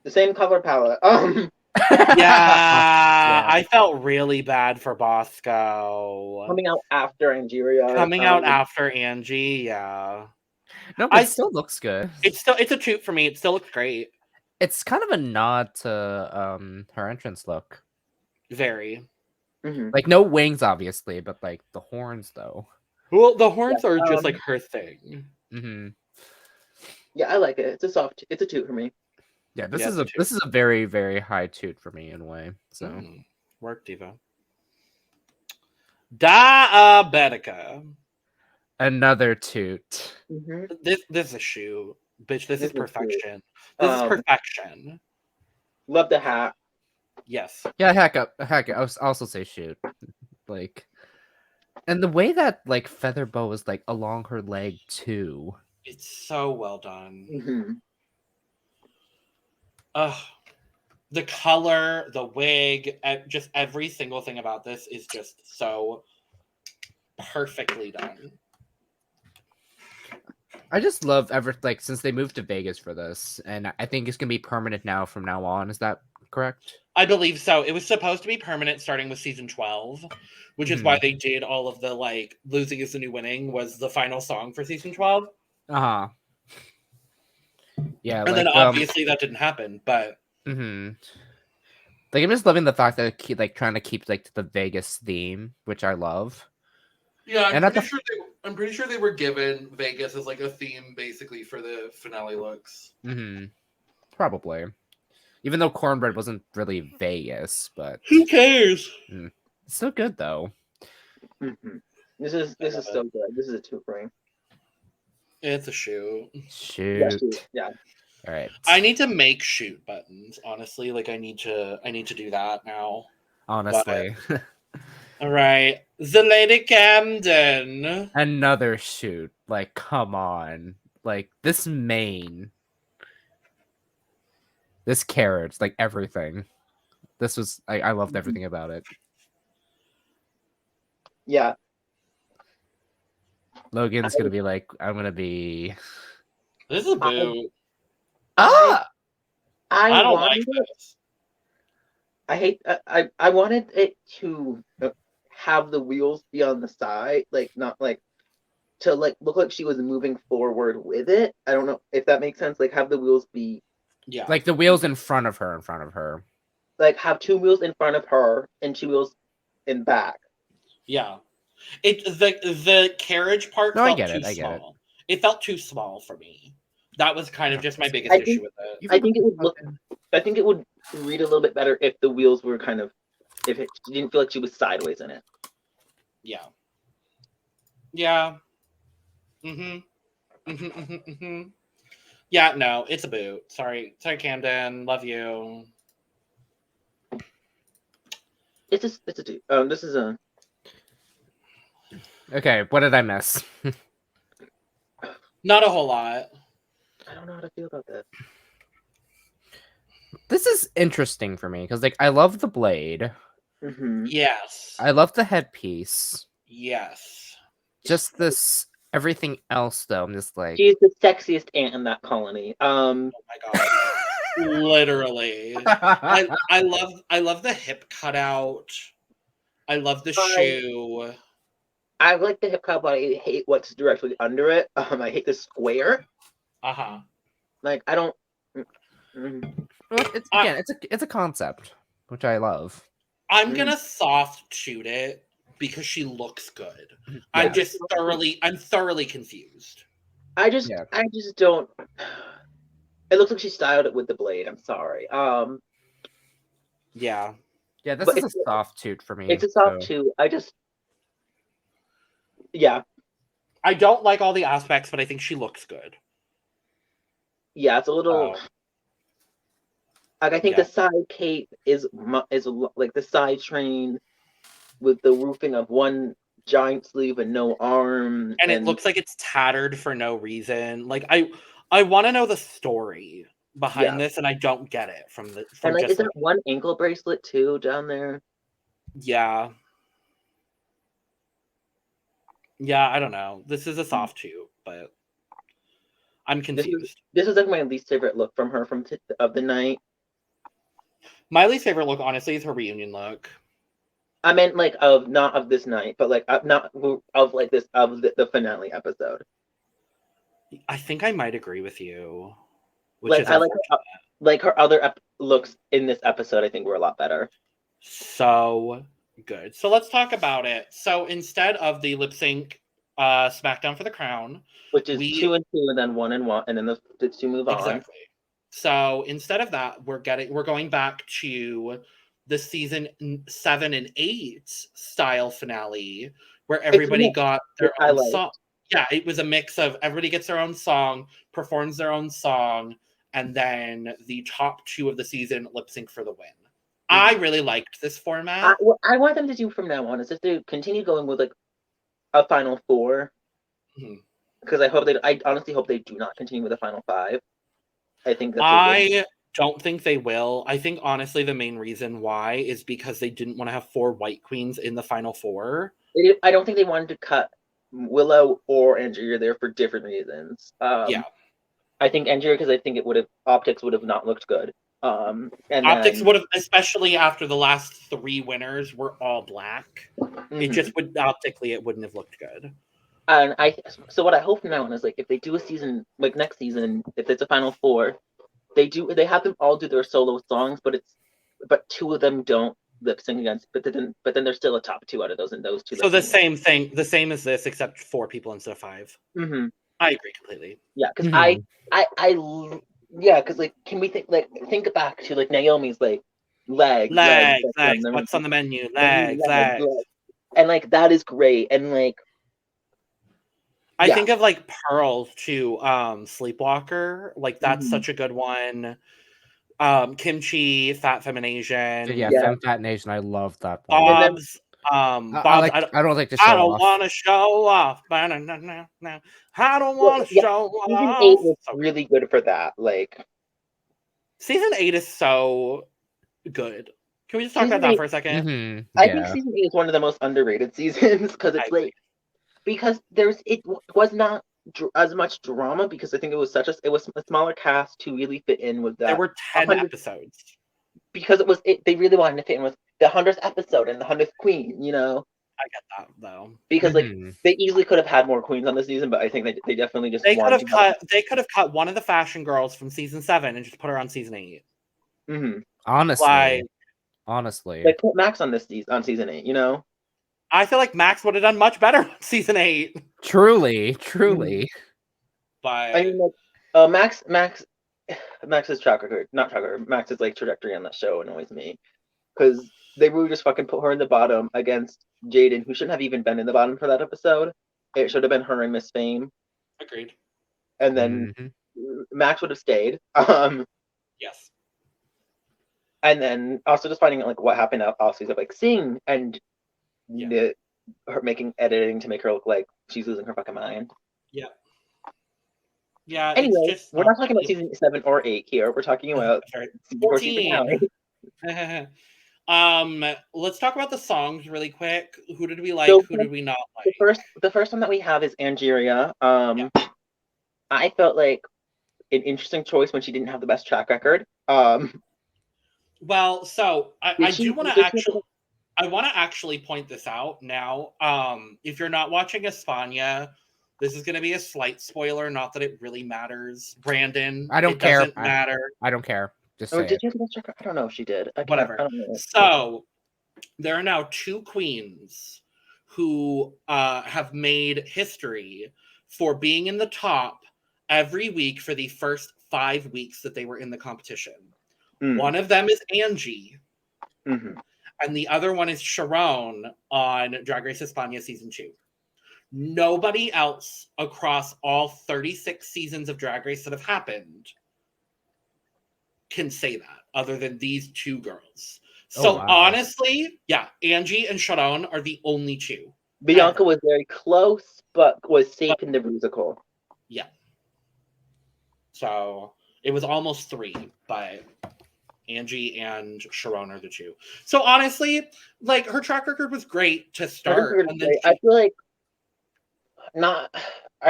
The same color palette. Yeah, I felt really bad for Bosco. Coming out after Angie, yeah. No, but it still looks good. It's a toot for me. It still looks great. It's kind of a nod to her entrance look. Very. Mm-hmm. Like, no wings, obviously, but like the horns, though. Well, the horns are just like her thing. Mm-hmm. Yeah, I like it. It's a toot for me. Yeah, this is a very, very high toot for me in a way. So work, Diva. Diabetica. Another toot. Mm-hmm. This is a shoe, bitch. This is perfection. This is perfection. Love the hat. Yes. Yeah, heck. I also say shoot. Like, and the way that like feather bow is like along her leg too. It's so well done. Mm-hmm. The color, the wig, just every single thing about this is just so perfectly done. I just love since they moved to Vegas for this, and I think it's gonna be permanent now from now on. Is that correct? I believe so. It was supposed to be permanent starting with season 12, which is why they did all of the like "Losing is the New Winning" was the final song for season 12. Yeah, and then obviously that didn't happen, but. Like I'm just loving the fact that keep trying to keep like the Vegas theme, which I love. Yeah, I'm pretty sure they were given Vegas as like a theme basically for the finale looks. Probably. Even though Cornbread wasn't really Vegas, but who cares? It's still good though. This is so good. This is a toot for me. It's a shoot. Yeah. All right. I need to make shoot buttons, honestly. Like I need to do that now. Honestly. All right. The Lady Camden. Another shoot. Like, come on. Like this mane. This carrots, like everything. This was I loved everything about it. Yeah. Logan's gonna be like, I'm gonna be. This is a boo. I don't like this. I wanted it to have the wheels be on the side, like not like to like look like she was moving forward with it. I don't know if that makes sense. Like have the wheels be like the wheels in front of her. Like have two wheels in front of her and two wheels in back. Yeah. The carriage part felt too small. It felt too small for me. That was kind of just my biggest issue with it. I think it would read a little bit better if the wheels were kind of she didn't feel like she was sideways in it. Yeah. Yeah. Yeah, no, it's a boot. Sorry, Camden. Love you. It's a dude. This is a. Okay, what did I miss? Not a whole lot. I don't know how to feel about that. This is interesting for me because, like, I love the blade. Yes. I love the headpiece. Yes. Just this everything else, though. I'm just like, she's the sexiest ant in that colony. Oh my god. Literally. I love the hip cutout. I love the shoe. I like the hip cutout, but I hate what's directly under it. I hate the square. Like I don't. It's a concept, which I love. I'm gonna soft shoot it because she looks good. Yeah. I'm thoroughly confused. I just don't. It looks like she styled it with the blade. I'm sorry. Yeah. Yeah, this is a soft toot for me. It's a soft toot. Yeah. I don't like all the aspects, but I think she looks good. Yeah, it's a little. Like I think the side cape is like the side train with the roofing of one giant sleeve and no arm, and it looks like it's tattered for no reason. Like I want to know the story behind this, and I don't get it from is that one ankle bracelet too down there? Yeah. Yeah, I don't know. This is a soft shoe, but I'm confused. This is like my least favorite look from her of the night. My least favorite look, honestly, is her reunion look. I meant like not of this night, but like not of like this of the finale episode. I think I might agree with you. Like I like her other looks in this episode. I think were a lot better. So good. So let's talk about it. So instead of the lip sync SmackDown for the Crown. Which is 2 and 2, and then 1 and 1, and then the 2 move on. Exactly. So instead of that, we're going back to the season 7 and 8 style finale, where everybody got their own song. Yeah, it was a mix of everybody gets their own song, performs their own song, and then the top 2 of the season lip sync for the win. I really liked this format. What I want them to do from now on is if they continue going with like a final 4, because I honestly hope they do not continue with a final 5. I think I don't think they will. I think honestly the main reason why is because they didn't want to have 4 white queens in the final 4. I don't think they wanted to cut Willow or Angie there for different reasons. I think Angie, because I think optics would have not looked good. And optics would have, especially after the last 3 winners were all black. It just would optically it wouldn't have looked good. And so what I hope from now on is like if they do a season like next season, if it's a final 4, they have them all do their solo songs, but 2 of them don't lip sync against, but then there's still a top 2 out of those, and those 2. So the same thing, the same as this, except 4 people instead of 5. I agree completely. Yeah, because because like can we think back to like Naomi's like legs. What's on the menu? Legs. And like that is great, and like. I think of like Pearl too, Sleepwalker. Like that's such a good one. Kimchi, Fat Feminasian. Femme Fat Nation. I love that one. Bob's. I don't like to show off. I don't want to show off. I don't want to show off. Season 8 was really good for that. Like season 8 is so good. Can we just talk about that for a second? I think season 8 is one of the most underrated seasons because it's like. Because it was not as much drama because I think it was a smaller cast to really fit in with that. There were 10 episodes. Because they really wanted to fit in with the 100th episode and the 100th queen, you know. I get that though. Because like they easily could have had more queens on the season, but I think they definitely just they could have cut one of the fashion girls from season 7 and just put her on season 8. Honestly, they put Max on season 8, you know. I feel like Max would have done much better on season 8. Truly. But I mean, like, Max's track record, not track record, Max's like trajectory on that show annoys me because they really just fucking put her in the bottom against Jaden, who shouldn't have even been in the bottom for that episode. It should have been her and Miss Fame. Agreed. And then Max would have stayed. Yes. And then also just finding out like what happened out of like seeing and. Her making editing to make her look like she's losing her fucking mind. Yeah. Anyway, we're not talking about season 7 or 8 here. We're talking about 14. Let's talk about the songs really quick. Who did we like? Who did we not like? The first one that we have is Angeria. I felt like an interesting choice when she didn't have the best track record. Well, so I do want to I want to actually point this out now. If you're not watching España, this is going to be a slight spoiler. Not that it really matters. Brandon, I don't care. Doesn't matter. I don't care. Just say did you have the best record? I don't know if she did. Whatever. I don't know. So there are now 2 queens who have made history for being in the top every week for the first 5 weeks that they were in the competition. One of them is Angie. And the other one is Sharon on Drag Race España Season 2. Nobody else across all 36 seasons of Drag Race that have happened can say that, other than these 2 girls. So honestly, Angie and Sharon are the only 2. Bianca was very close, but was safe in the musical. Yeah. So it was almost 3, but... Angie and Sharon are the 2. So honestly, like her track record was great to start. And then I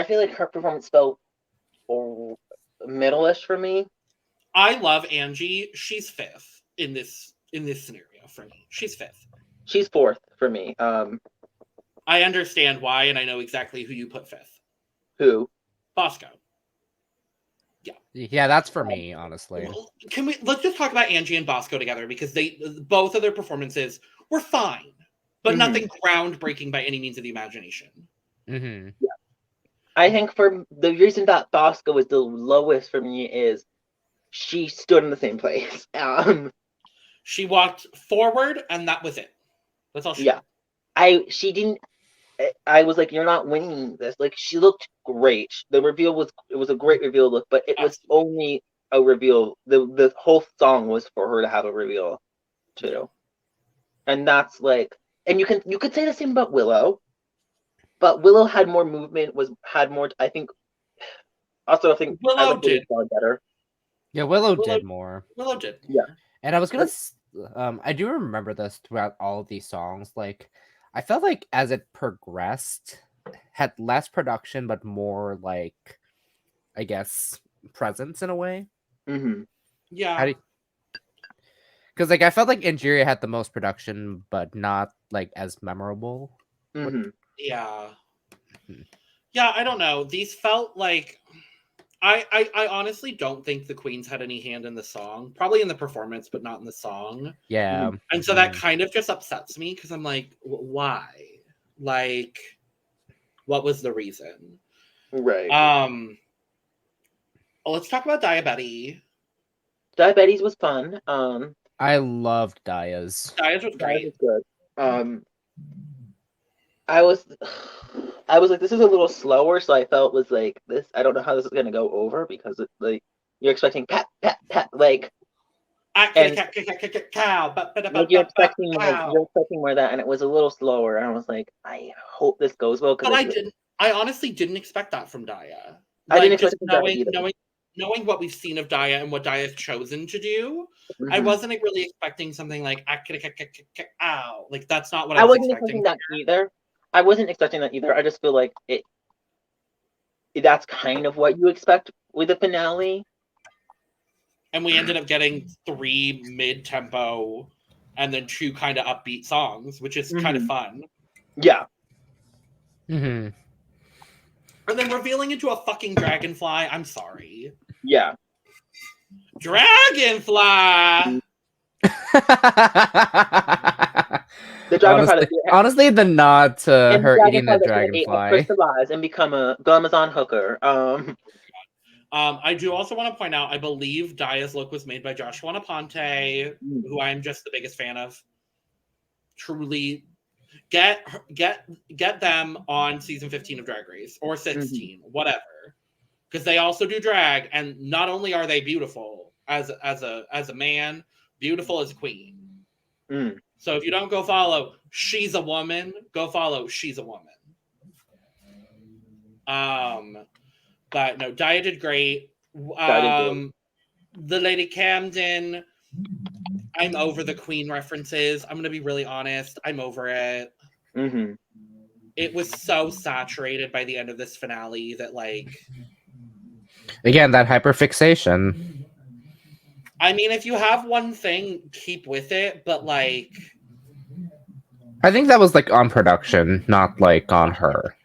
feel like her performance felt middle-ish for me. I love Angie. She's 5th in this scenario for me. She's 5th. She's 4th for me. I understand why, and I know exactly who you put 5th. Who? Bosco. Yeah, that's for me, honestly. Let's just talk about Angie and Bosco together because both of their performances were fine, but nothing groundbreaking by any means of the imagination. Mm-hmm. Yeah. I think for the reason that Bosco was the lowest for me is she stood in the same place. She walked forward, and that was it. That's all she Yeah. did. She didn't. I was like, you're not winning this. Like, she looked great. The reveal was a great reveal look, but it was only a reveal. The whole song was for her to have a reveal too, and that's like, and you could say the same about Willow, but Willow had more movement. Had more. I think. Also, I think I Willow like Willow's did. song better. Yeah, Willow did more. Willow did. Yeah. And I was gonna, I do remember this throughout all of these songs. Like, I felt like as it progressed, had less production, but more like, I guess, presence in a way. Mm-hmm. Yeah. Because like I felt like Angeria had the most production, but not like as memorable. Mm-hmm. Yeah. Yeah, I don't know. These felt like I honestly don't think the Queens had any hand in the song. Probably in the performance, but not in the song. Yeah. And so that kind of just upsets me because I'm like, why? Like, what was the reason? Right. Let's talk about Diabetes. Diabetes was fun. I loved Daya's. Daya's was great. Daya's was good. I was like, this is a little slower, so I felt was like this. I don't know how this is gonna go over because it's like you're expecting pat pat pat like you're expecting more of that, and it was a little slower. And I was like, I hope this goes well. But I honestly didn't expect that from Daya. I didn't expect knowing what we've seen of Daya and what Daya's chosen to do. I wasn't really expecting something like ow. Like that's not what I was expecting that either. I wasn't expecting that either. I just feel like that's kind of what you expect with a finale. And we ended up getting 3 mid-tempo and then 2 kind of upbeat songs, which is kind of fun. Yeah. Mm-hmm. And then revealing into a fucking dragonfly. I'm sorry. Yeah. Dragonfly! The dragonfly. Honestly, the nod to her eating the dragonfly. Crystallize and become a glamazon hooker. I do also want to point out, I believe Daya's look was made by Joshua Naponte, who I am just the biggest fan of. Truly, get them on season 15 of Drag Race or 16, whatever, because they also do drag, and not only are they beautiful as a man, beautiful as a queen. So if you don't go follow She's a Woman, go follow She's a Woman. But no, Daya did great. The Lady Camden, I'm over the Queen references. I'm gonna be really honest. I'm over it. It was so saturated by the end of this finale that, like, again, that hyperfixation. I mean, if you have one thing, keep with it. But like, I think that was like on production, not like on her.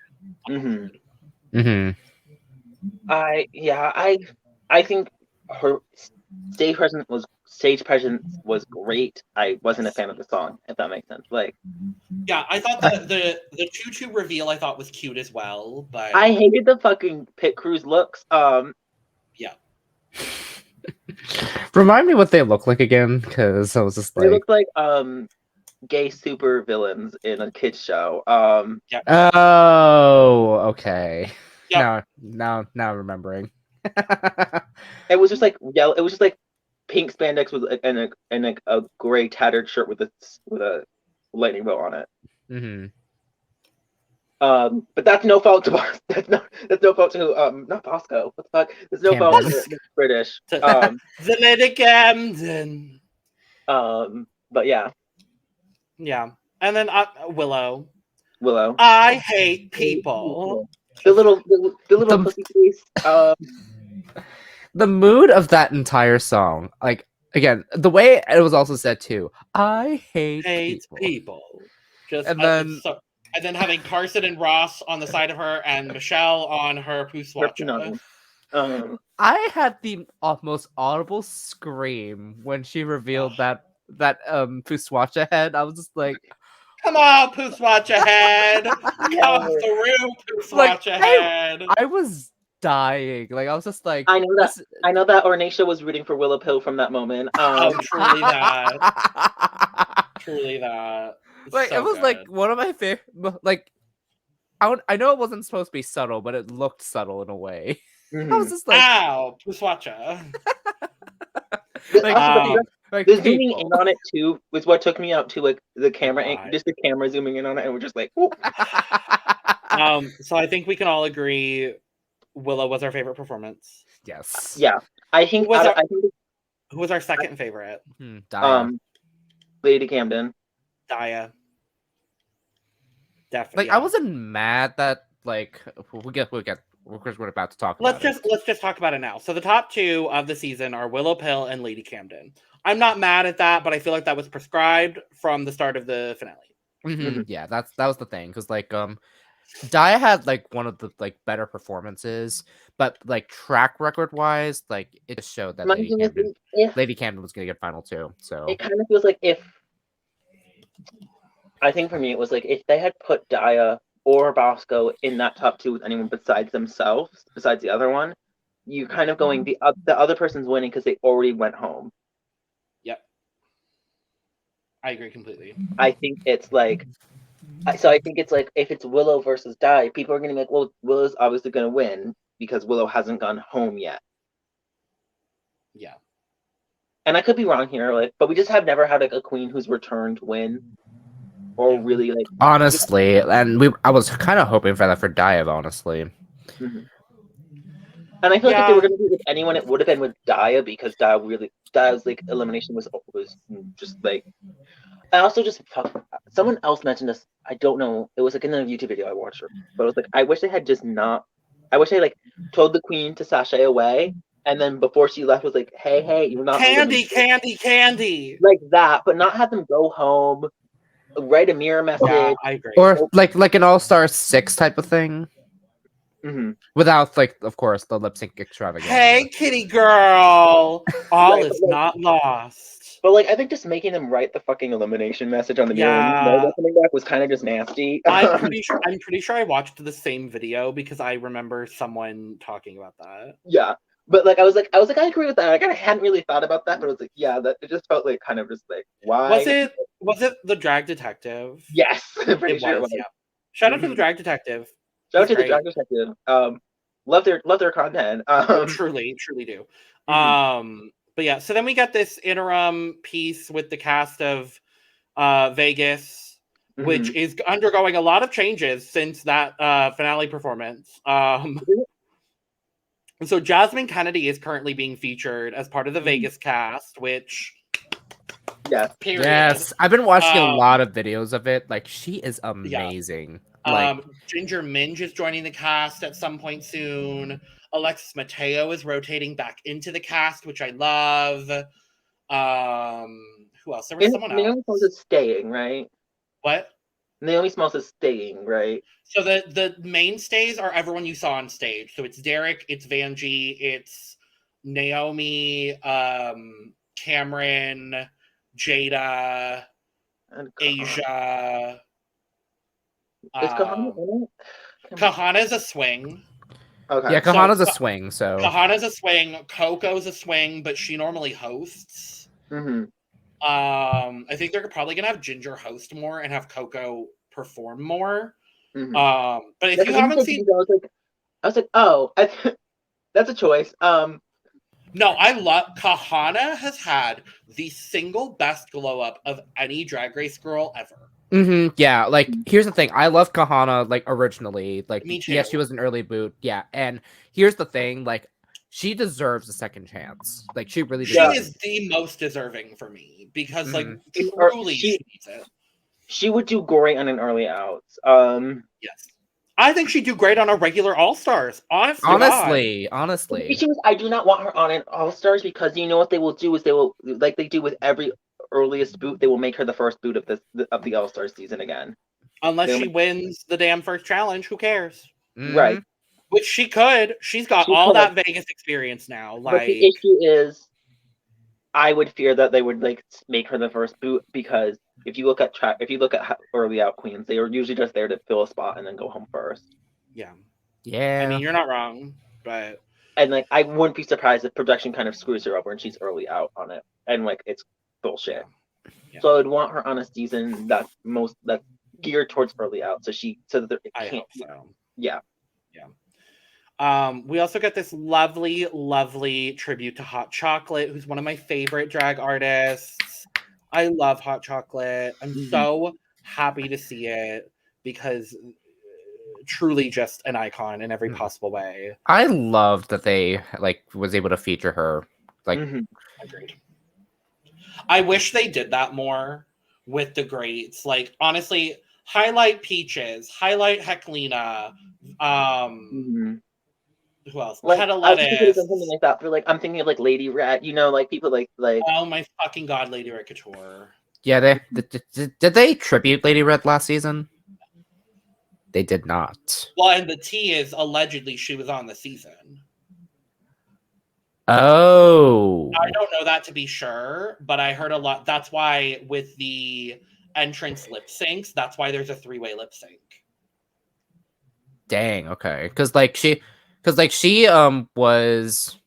I think her stage presence was great. I wasn't a fan of the song, if that makes sense. Like, yeah, I thought the tutu reveal I thought was cute as well, but I hated the fucking pit crews looks. Yeah. Remind me what they look like again, because I was just like, they look like gay super villains in a kids show. Yeah. Oh, okay. Yep. Now remembering. It was just like yellow. It was just like pink spandex with and a gray tattered shirt with a lightning bolt on it. But that's no fault to that's no fault to not Bosco. What the fuck? There's no fault to British. The Lady Camden. But yeah. Yeah, and then Willow. I hate people. The little pussy face. The mood of that entire song, like, again, the way it was also said too. I hate people. Just and then having Carson and Ross on the side of her and Michelle on her Puswacha. I had the most audible scream when she revealed that Puswacha head. I was just like, Come on, Poos Watch Ahead. Come through, Poos Watch Ahead. I was dying. Like, I was just like, I know that Ornacia was rooting for Willow Pill from that moment. Truly that. Truly that. Like, So it was good. like one of my favorite. Like, I know it wasn't supposed to be subtle, but it looked subtle in a way. I was just like, ow, Poos Watcha. Like, the zooming in on it too was what took me out to like the camera, just the camera zooming in on it, and we're just like, whoop. So I think we can all agree Willow was our favorite performance. Yes. Yeah, I think. Who was our second favorite? Lady Camden. Daya. Definitely. Like, I wasn't mad that like we're about to talk about let's just talk about it now. So the top two of the season are Willow Pill and Lady Camden. I'm not mad at that, but I feel like that was prescribed from the start of the finale. Yeah, that was the thing, because like Daya had like one of the like better performances, but like track record wise, like it just showed that Lady Camden was gonna get final two. So it kind of feels like I think for me it was like if they had put Daya or Bosco in that top two with anyone besides themselves, besides the other one, you kind of going the other person's winning because they already went home. Yep, I agree completely. I think it's like, so I think it's like if it's Willow versus Daya, people are gonna be like, well, Willow's obviously gonna win because Willow hasn't gone home yet. Yeah, and I could be wrong here, like, but we just have never had like a queen who's returned win. Or really like honestly, and I was kind of hoping for that for Daya, honestly. And I feel like if they were going to do it with anyone, it would have been with Daya because Daya's like elimination was just like. I also just someone else mentioned this. I don't know. It was like in a YouTube video I watched, but it was like I wish they had just not. I wish they like told the queen to sashay away, and then before she left was like, hey, you're not candy, like that, but not have them go home. Write a mirror message. Yeah, I agree. Or like an All-Star 6 type of thing. Without, like, of course, the lip sync extravaganza. Hey, kitty girl, all is not lost. But like, I think just making them write the fucking elimination message on the mirror coming back was kind of just nasty. I'm pretty sure I watched the same video because I remember someone talking about that. Yeah. But like I was like I agree with that. Like, I hadn't really thought about that, but it was like, yeah, that it just felt like kind of just like why was it the drag detective? Yes, pretty sure it was. Yeah. Shout out to the drag detective. Shout out to the drag detective. Love their content. Truly do. But yeah, so then we got this interim piece with the cast of Vegas, which is undergoing a lot of changes since that finale performance. So Jasmine Kennedy is currently being featured as part of the Vegas cast, which yes, I've been watching a lot of videos of it. Like, she is amazing. Ginger Minge is joining the cast at some point soon. Alexis Mateo is rotating back into the cast, which I love. Who else? There was someone else. Naomi Smalls is staying, right? What? Naomi Smalls is staying, right? So the mainstays are everyone you saw on stage. So it's Derek, it's Vanjie, it's Naomi, Cameron, Jada, and Asia. Is Kahana in it? Kahana's a swing. Okay. Yeah, Kahana's a swing. So Kahana's a swing. Coco's a swing, but she normally hosts. I think they're probably gonna have Ginger host more and have Coco perform more. But if you haven't seen, I was like, oh, that's a choice. No, I love Kahana has had the single best glow up of any Drag Race girl ever. Yeah, like here's the thing. I love Kahana like originally. Like, me too. Yeah, she was an early boot. Yeah, and here's the thing. Like, she deserves a second chance. Like, she really does. She is the most deserving for me because like truly she needs it. She would do great on an early out. Yes. I think she'd do great on a regular All-Stars. Honestly. I do not want her on an All-Stars because you know what they will do is they will, like they do with every earliest boot, they will make her the first boot of the All-Stars season again. Unless she wins the damn first challenge, who cares? Right. Which she could. She's got all that Vegas experience now. Like, but the issue is, I would fear that they would like make her the first boot because if you look at early out queens, they are usually just there to fill a spot and then go home first. Yeah. Yeah. I mean, you're not wrong, but and like I wouldn't be surprised if production kind of screws her over and she's early out on it, and like it's bullshit. Yeah. So I'd want her on a season that's geared towards early out, so that it I can't. hope so. Yeah. We also get this lovely, lovely tribute to Hot Chocolate, who's one of my favorite drag artists. I love Hot Chocolate. I'm so happy to see it because truly just an icon in every possible way. I love that they like was able to feature her. Like, agreed. I wish they did that more with the greats. Like, honestly, highlight Peaches, highlight Heclina. Who else? Like, Peta I was thinking of Lettuce. something like that for like I'm thinking of like Lady Rat, like people like Oh my fucking god, Lady Rat Couture. yeah, did they tribute Lady Red last season? They did not. Well, and the tea is allegedly she was on the season. Oh. I don't know that to be sure, but I heard a lot. That's why with the entrance lip syncs, that's why there's a 3-way lip sync. Dang, okay. Because she was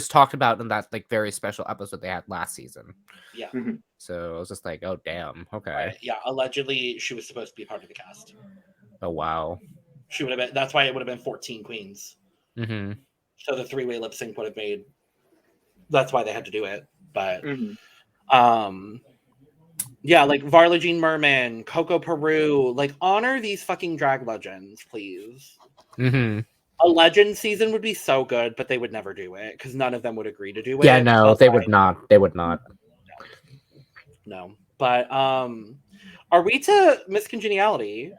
talked about in that like very special episode they had last season. Yeah. So I was just like, oh damn, okay. Right. Yeah, allegedly she was supposed to be part of the cast. Oh wow. She would have been. That's why it would have been 14 queens. Mm-hmm. So the 3-way lip sync would have made. That's why they had to do it. But yeah, like Varla Jean Merman, Coco Peru, like honor these fucking drag legends, please. A legend season would be so good, but they would never do it because none of them would agree to do it. Yeah, no, they would not. They would not. No. But are we to Miss Congeniality?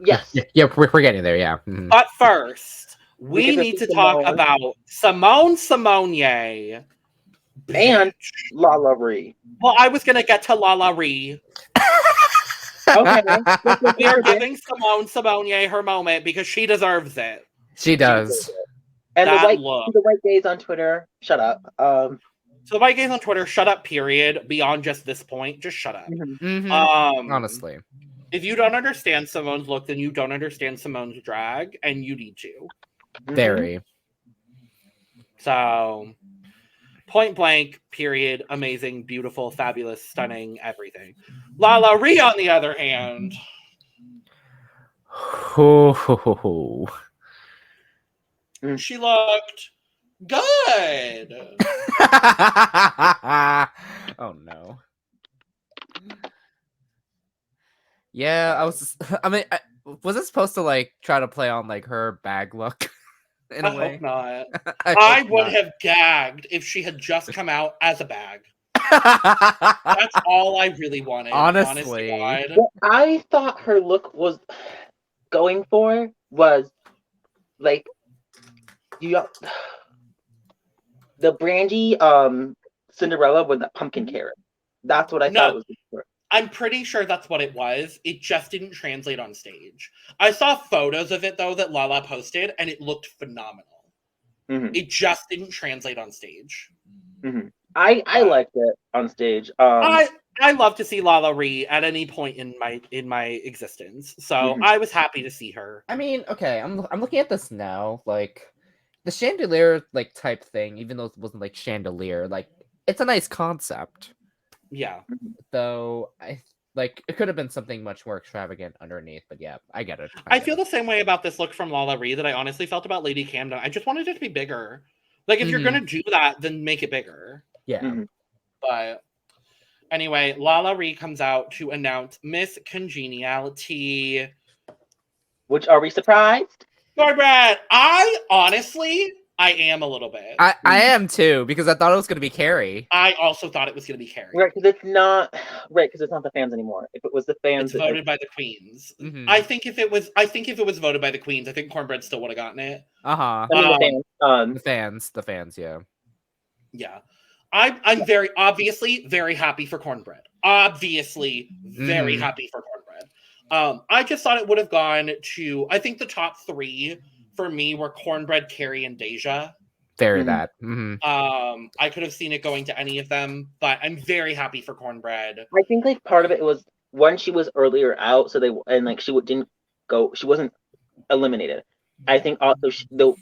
Yes. Yeah, we're getting there, yeah. But first, we need to talk about Simone Ye. And Lala Ree. Well, I was gonna get to Lala Ree. Okay. We are giving Simone Ye her moment because she deserves it. She does. And the white gays on Twitter, shut up. So the white gays on Twitter, shut up, period. Beyond just this point, just shut up. Honestly. If you don't understand Simone's look, then you don't understand Simone's drag, and you need to. Very. So, point blank, period, amazing, beautiful, fabulous, stunning, everything. Lala Ree, on the other hand. She looked good. Oh no. Yeah, was it supposed to like try to play on like her bag look in a way? Hope not. I would have gagged if she had just come out as a bag. That's all I really wanted. Honestly. What I thought her look was going for was like the brandy Cinderella with the pumpkin carrot. That's what I thought it was for. I'm pretty sure that's what it was. It just didn't translate on stage. I saw photos of it, though, that Lala posted, and it looked phenomenal. It just didn't translate on stage. I liked it on stage. I love to see Lala Ree at any point in my existence, so I was happy to see her. I mean, okay, I'm looking at this now, like the chandelier like type thing, even though it wasn't like chandelier, like it's a nice concept. Yeah. Though it could have been something much more extravagant underneath, but yeah, I get it. I feel the same way about this look from Lala Ree that I honestly felt about Lady Camden. I just wanted it to be bigger. Like, if you're gonna do that, then make it bigger. Yeah. But anyway, Lala Ree comes out to announce Miss Congeniality. Which, are we surprised? Cornbread, I am a little bit. I am too, because I thought it was going to be Carrie. I also thought it was going to be Carrie. Right, because it's not the fans anymore. If it was the fans, it's voted by the queens. I think if it was voted by the queens, I think Cornbread still would have gotten it. The fans, yeah. Yeah. I'm very happy for Cornbread. Obviously, very happy for Cornbread. I just thought it would have gone to, I think the top 3 for me were Cornbread, Carrie, and Deja. Very that. Mm-hmm. I could have seen it going to any of them, but I'm very happy for Cornbread. I think like part of it was when she was earlier out, so she didn't go. She wasn't eliminated. I think also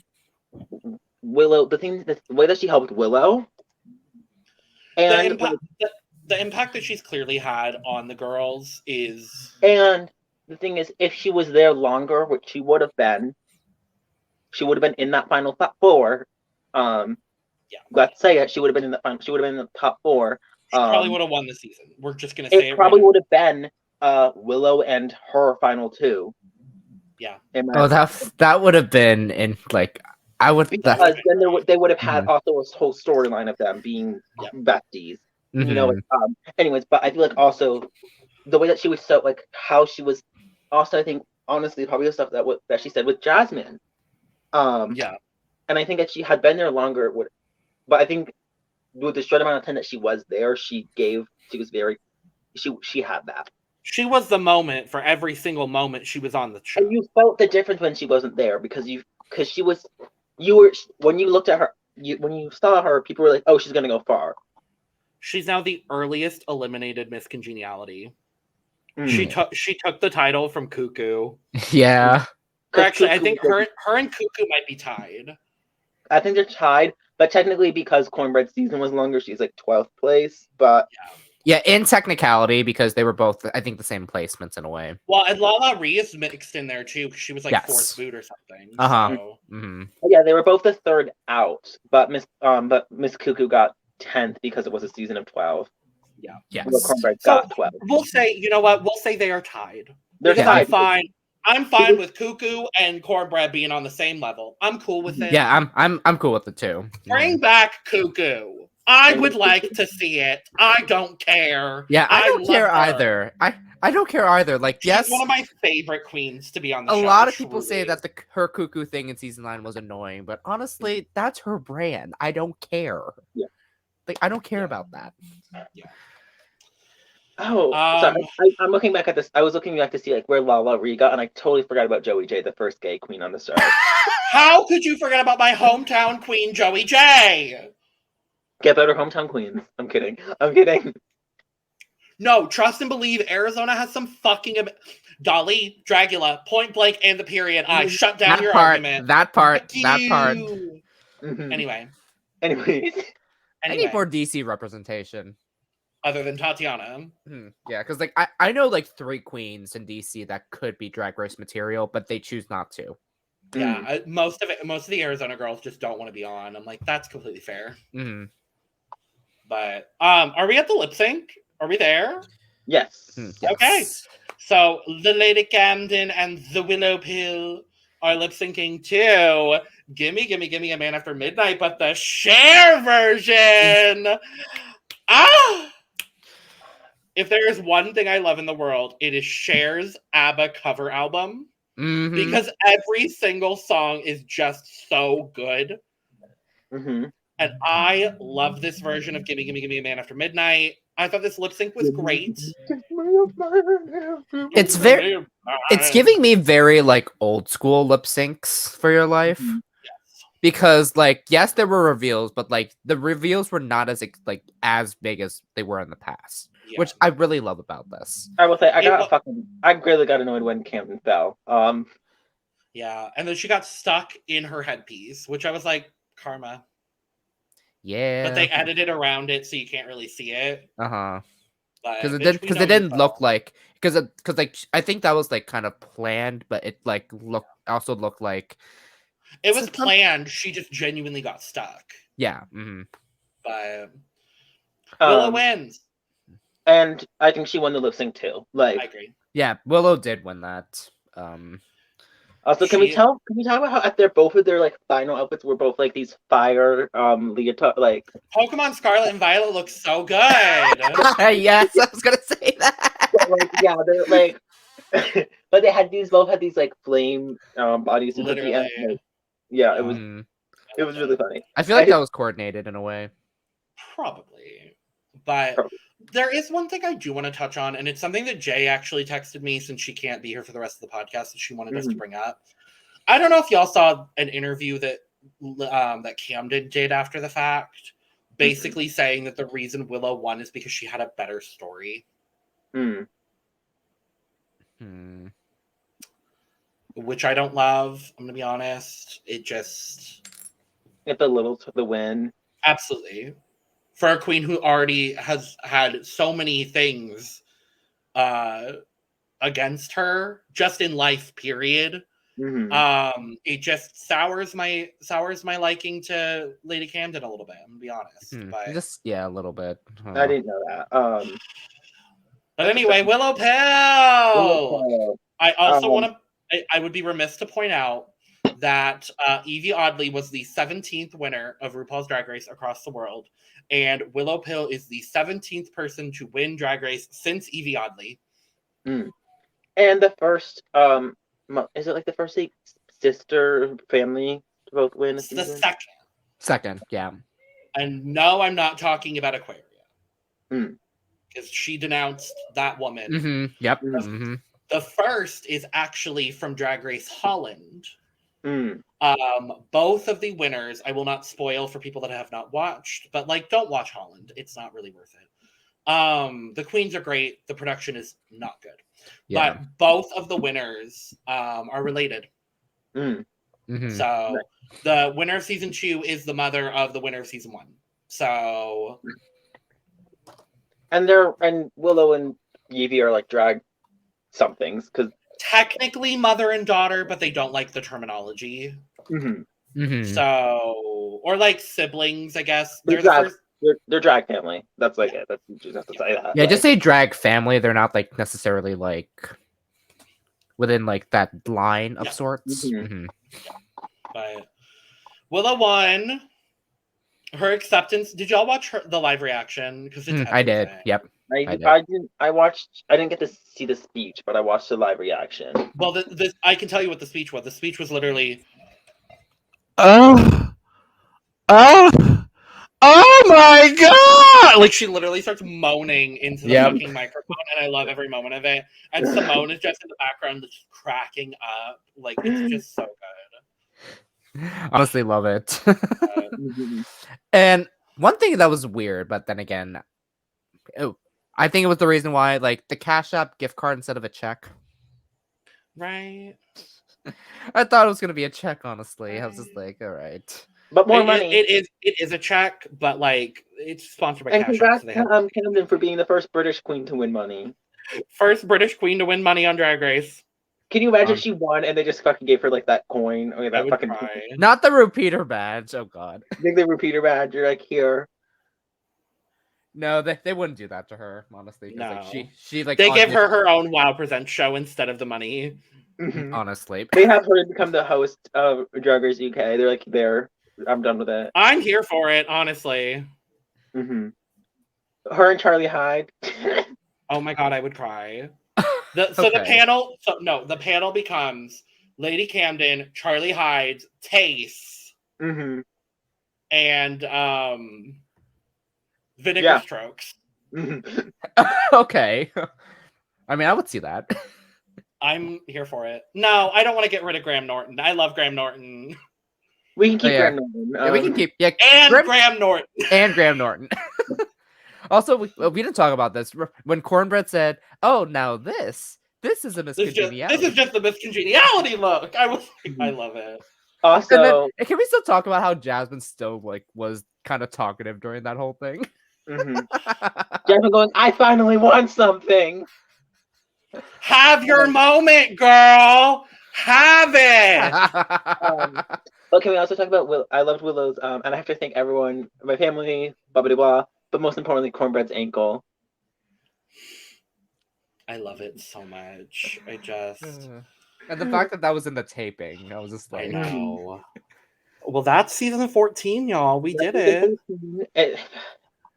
Willow, the way that she helped Willow, and the impact that she's clearly had on the girls is. And the thing is, if she was there longer, which she would have been in that final top 4. Glad to say it. She would have been in the final. She would have been in the top 4. She probably would have won the season. We're just gonna say it probably would have been Willow and her final 2. Yeah. Oh, that would have been in like I would because then they would have had also a whole storyline of them being besties. Mm-hmm. You know. Anyways, but I feel like also the way that she was so like how she was also I think honestly probably the stuff that she said with Jasmine. And I think that she had been there longer but I think with the short amount of time that she was there, she had that. She was the moment for every single moment she was on the show. And you felt the difference when she wasn't there because when you looked at her, when you saw her, people were like, "Oh, she's gonna go far." She's now the earliest eliminated Miss Congeniality. She took the title from Cuckoo. Yeah. Actually, I think her and Cuckoo might be tied. I think they're tied, but technically because Cornbread's season was longer, she's like 12th place. But yeah, in technicality, because they were both, I think, the same placements in a way. Well, and Lala Rhea is mixed in there too, because she was like 4th boot or something. So. Mm-hmm. Yeah, they were both the 3rd out, but Miss Cuckoo got 10th because it was a season of 12. Yeah. Yes. Cornbread got 12. We'll say, you know what? We'll say they are tied. They're tied. I'm fine with Cuckoo and Cornbread being on the same level. I'm cool with it. Yeah, I'm cool with it too. Bring back Cuckoo. I would like to see it. I don't care. Yeah, I don't care either. I don't care either. Like, yes, she's one of my favorite queens to be on the show. A lot of people say that her Cuckoo thing in season 9 was annoying, but honestly, that's her brand. I don't care. Yeah, like I don't care about that. Yeah. Oh, sorry. I'm looking back at this. I was looking back to see like where Lala Rhea got, and I totally forgot about Jaye, the first gay queen on the show. How could you forget about my hometown queen, Jaye? Get better hometown queens. I'm kidding. No, trust and believe. Arizona has some fucking Dolly, Dragula, Point Blank, and the period. I shut down your argument. That part. Mm-hmm. Anyway. I need more DC representation. Other than Tatiana. Yeah, because like I know like 3 queens in DC that could be Drag Race material, but they choose not to. Yeah, most of the Arizona girls just don't want to be on. I'm like, that's completely fair. Mm-hmm. But are we at the lip sync? Are we there? Yes. Yes. Okay. So the Lady Camden and the Willow Pill are lip syncing to Gimme, Gimme, Gimme a Man After Midnight, but the Cher version. If there is one thing I love in the world, it is Cher's ABBA cover album. Mm-hmm. Because every single song is just so good. Mm-hmm. And I love this version of Gimme, Gimme, Gimme a Man After Midnight. I thought this lip sync was great. It's giving me very like old school lip syncs for your life. Yes. Because like, yes, there were reveals, but like the reveals were not as big as they were in the past. Yeah. Which I really love about this. I will say I really got annoyed when Camden fell. Yeah, and then she got stuck in her headpiece, which I was like, karma. Yeah. But they edited around it so you can't really see it. Because it didn't look like because like I think that was like kind of planned, but it like looked like it was planned. She just genuinely got stuck. Yeah. Mm-hmm. But Willow wins. And I think she won the lip sync too. Like, I agree. Yeah, Willow did win that. Also, can we talk about how after both of their like final outfits were both like these fire leotard like Pokemon Scarlet and Violet looks so good. Yes, I was gonna say that. But, like, yeah, they're like but they both had these like flame bodies at the end. Like, yeah, it was really funny. I feel like that was coordinated in a way. Probably. But there is one thing I do want to touch on, and it's something that Jaye actually texted me since she can't be here for the rest of the podcast that she wanted us to bring up. I don't know if y'all saw an interview that that Camden did after the fact, basically saying that the reason Willow won is because she had a better story. Which I don't love, I'm gonna be honest. It's a little to the win. Absolutely. For a queen who already has had so many things against her, just in life, period. It just sours my liking to Lady Camden a little bit, I'm gonna be honest. But just a little bit. I didn't know that. But anyway, Willow Pill! I also I would be remiss to point out that Evie Oddly was the 17th winner of RuPaul's Drag Race across the world, and Willow Pill is the 17th person to win Drag Race since Evie Oddly. And the first, is it like the first sister family to both win? It's the second. Second, yeah. And no, I'm not talking about Aquaria. Because she denounced that woman. Yep. The first is actually from Drag Race Holland. Both of the winners, I will not spoil for people that have not watched, but don't watch Holland. It's not really worth it. The queens are great. The production is not good. Yeah. But both of the winners are related. So the winner of season 2 is the mother of the winner of season 1. So and Willow and Evie are drag somethings, because technically mother and daughter, but they don't like the terminology. So, or siblings, I guess. They're drag family. That's it. That's, you just have to say that. Yeah, just say drag family. They're not necessarily within that line of sorts. But Willow won. Her acceptance. Did y'all watch the live reaction? Because I did. Yep. I didn't get to see the speech, but I watched the live reaction. Well, I can tell you what the speech was. The speech was literally, oh my god! She literally starts moaning into the fucking microphone, and I love every moment of it. And Simone is just in the background, just cracking up. It's just so good. Honestly, love it. And one thing that was weird, but then again, I think it was the reason why, the Cash App gift card instead of a check. Right. I thought it was gonna be a check. Honestly, right. I was just all right. But more money. It is a check, but it's sponsored by Cash App. And congrats Camden for being the first British queen to win money. First British queen to win money on Drag Race. Can you imagine if she won and they just fucking gave her that coin or that fucking not the repeater badge? Oh god. I think the repeater badge. You're here. No, they wouldn't do that to her. Honestly, no. She they give her own Wow Present show instead of the money. Honestly, they have her become the host of Drag Race UK. They're there. I'm done with it. I'm here for it, honestly. Her and Charlie Hyde. Oh my god, I would cry. The panel becomes Lady Camden, Charlie Hyde, Tace, and Vinegar Strokes. Okay. I mean, I would see that. I'm here for it. No, I don't want to get rid of Graham Norton. I love Graham Norton. We can keep Graham Norton. We can keep Graham Norton. And Graham Norton. Also, we didn't talk about this. When Cornbread said, "Oh, now this is a Miss Congeniality. This is just the Miss Congeniality look." I was I love it. Also, can we still talk about how Jasmine still was kind of talkative during that whole thing? Jasmine going, "I finally won something." Have your moment, girl. Have it. But can we also talk about I loved Willow's, and I have to thank everyone, my family, blah blah blah. But most importantly, Cornbread's ankle. I love it so much. I just and the fact that was in the taping, I was just I know. Well, that's season 14, y'all. We did it. It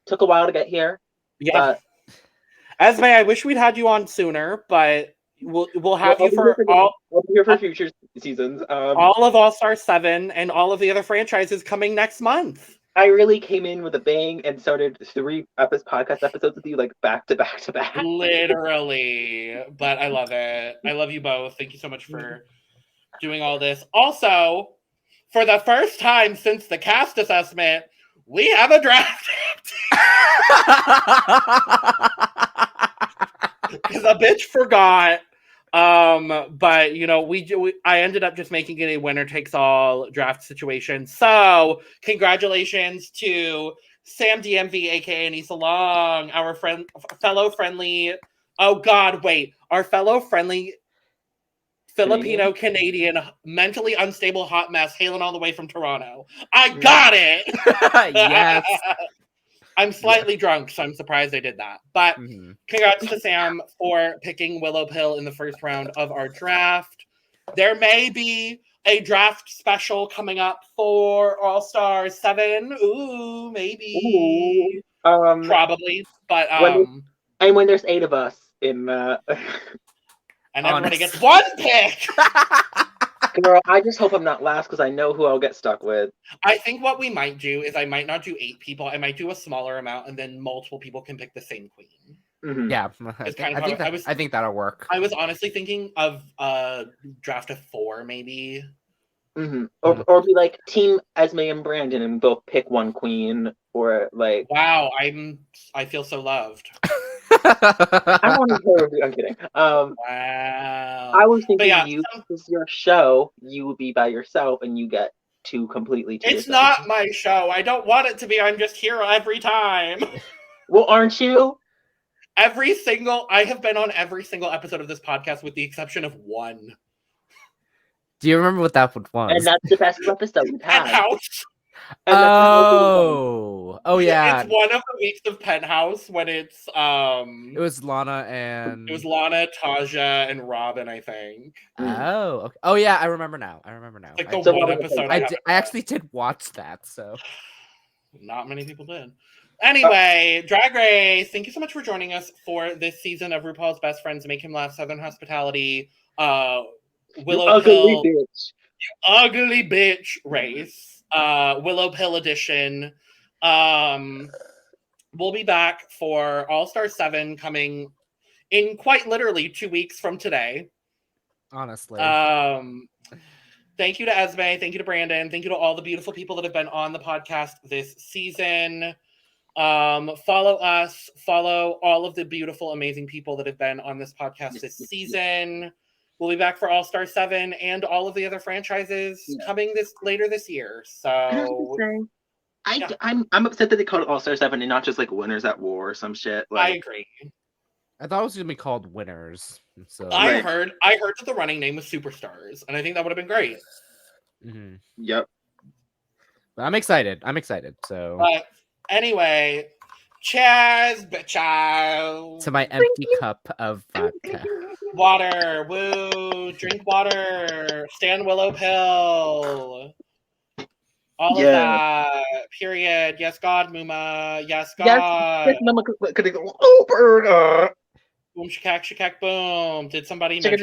took a while to get here. Yeah. Esme, I wish we'd had you on sooner, but we'll have you for all. We'll be here for future seasons. All of All-Star 7 and all of the other franchises coming next month. I really came in with a bang and started 3 podcast episodes with you back to back to back. Literally. But I love it. I love you both. Thank you so much for doing all this. Also, for the first time since the cast assessment, we have a draft. Because a bitch forgot. But you know, I ended up just making it a winner takes all draft situation. So congratulations to Sam DMV, aka Anissa Long, our fellow friendly. Oh God, wait, our fellow friendly Filipino Canadian mentally unstable hot mess hailing all the way from Toronto. I got it. Yes. I'm slightly drunk, so I'm surprised I did that. But congrats to Sam for picking Willow Pill in the first round of our draft. There may be a draft special coming up for All Stars 7. Ooh, maybe. Ooh, probably. But when there's 8 of us in and everybody gets one pick. Girl, I just hope I'm not last because I know who I'll get stuck with. I think what we might do is I might not do 8 people. I might do a smaller amount, and then multiple people can pick the same queen. Mm-hmm. Yeah, I think that'll work. I was honestly thinking of draft of 4, maybe. Mm-hmm. Or be like Team Esme and Brandon and both pick one queen, or like. Wow, I feel so loved. I don't want to hear you. I'm kidding. Wow. I was thinking this is your show. You would be by yourself, and you get 2 completely. It's not my show. I don't want it to be. I'm just here every time. Well, aren't you? I have been on every single episode of this podcast with the exception of 1. Do you remember what that one was? And that's the best episode we've had. Penthouse. Oh yeah. It's one of the weeks of Penthouse when it's It was Lana, Taja, and Robin, I think. Oh, okay. Oh yeah, I remember now. Like the one episode I actually did watch that, so not many people did. Anyway, Drag Race, thank you so much for joining us for this season of RuPaul's Best Friends Make Him Laugh Southern Hospitality. Willow Pill, you ugly bitch race. Willow Pill edition. We'll be back for All Star 7 coming in quite literally 2 weeks from today. Honestly. Thank you to Esme. Thank you to Brandon. Thank you to all the beautiful people that have been on the podcast this season. Follow us. Follow all of the beautiful, amazing people that have been on this podcast this season. We'll be back for All Star 7 and all of the other franchises coming later this year. So I'm upset that they called it All Star 7 and not just like Winners at War or some shit. Like, I agree. I thought it was gonna be called Winners. So I heard that the running name was Superstars, and I think that would have been great. Mm-hmm. Yep. But I'm excited. So but anyway, cheers, bitches. To my empty cup of vodka. Water, woo! Drink water. Stand Willow Pill. All of that. Period. Yes, God, Muma. Yes, God. Yes, Mama. Could they go? Oh, bird. Boom, shakak, boom. Did somebody mention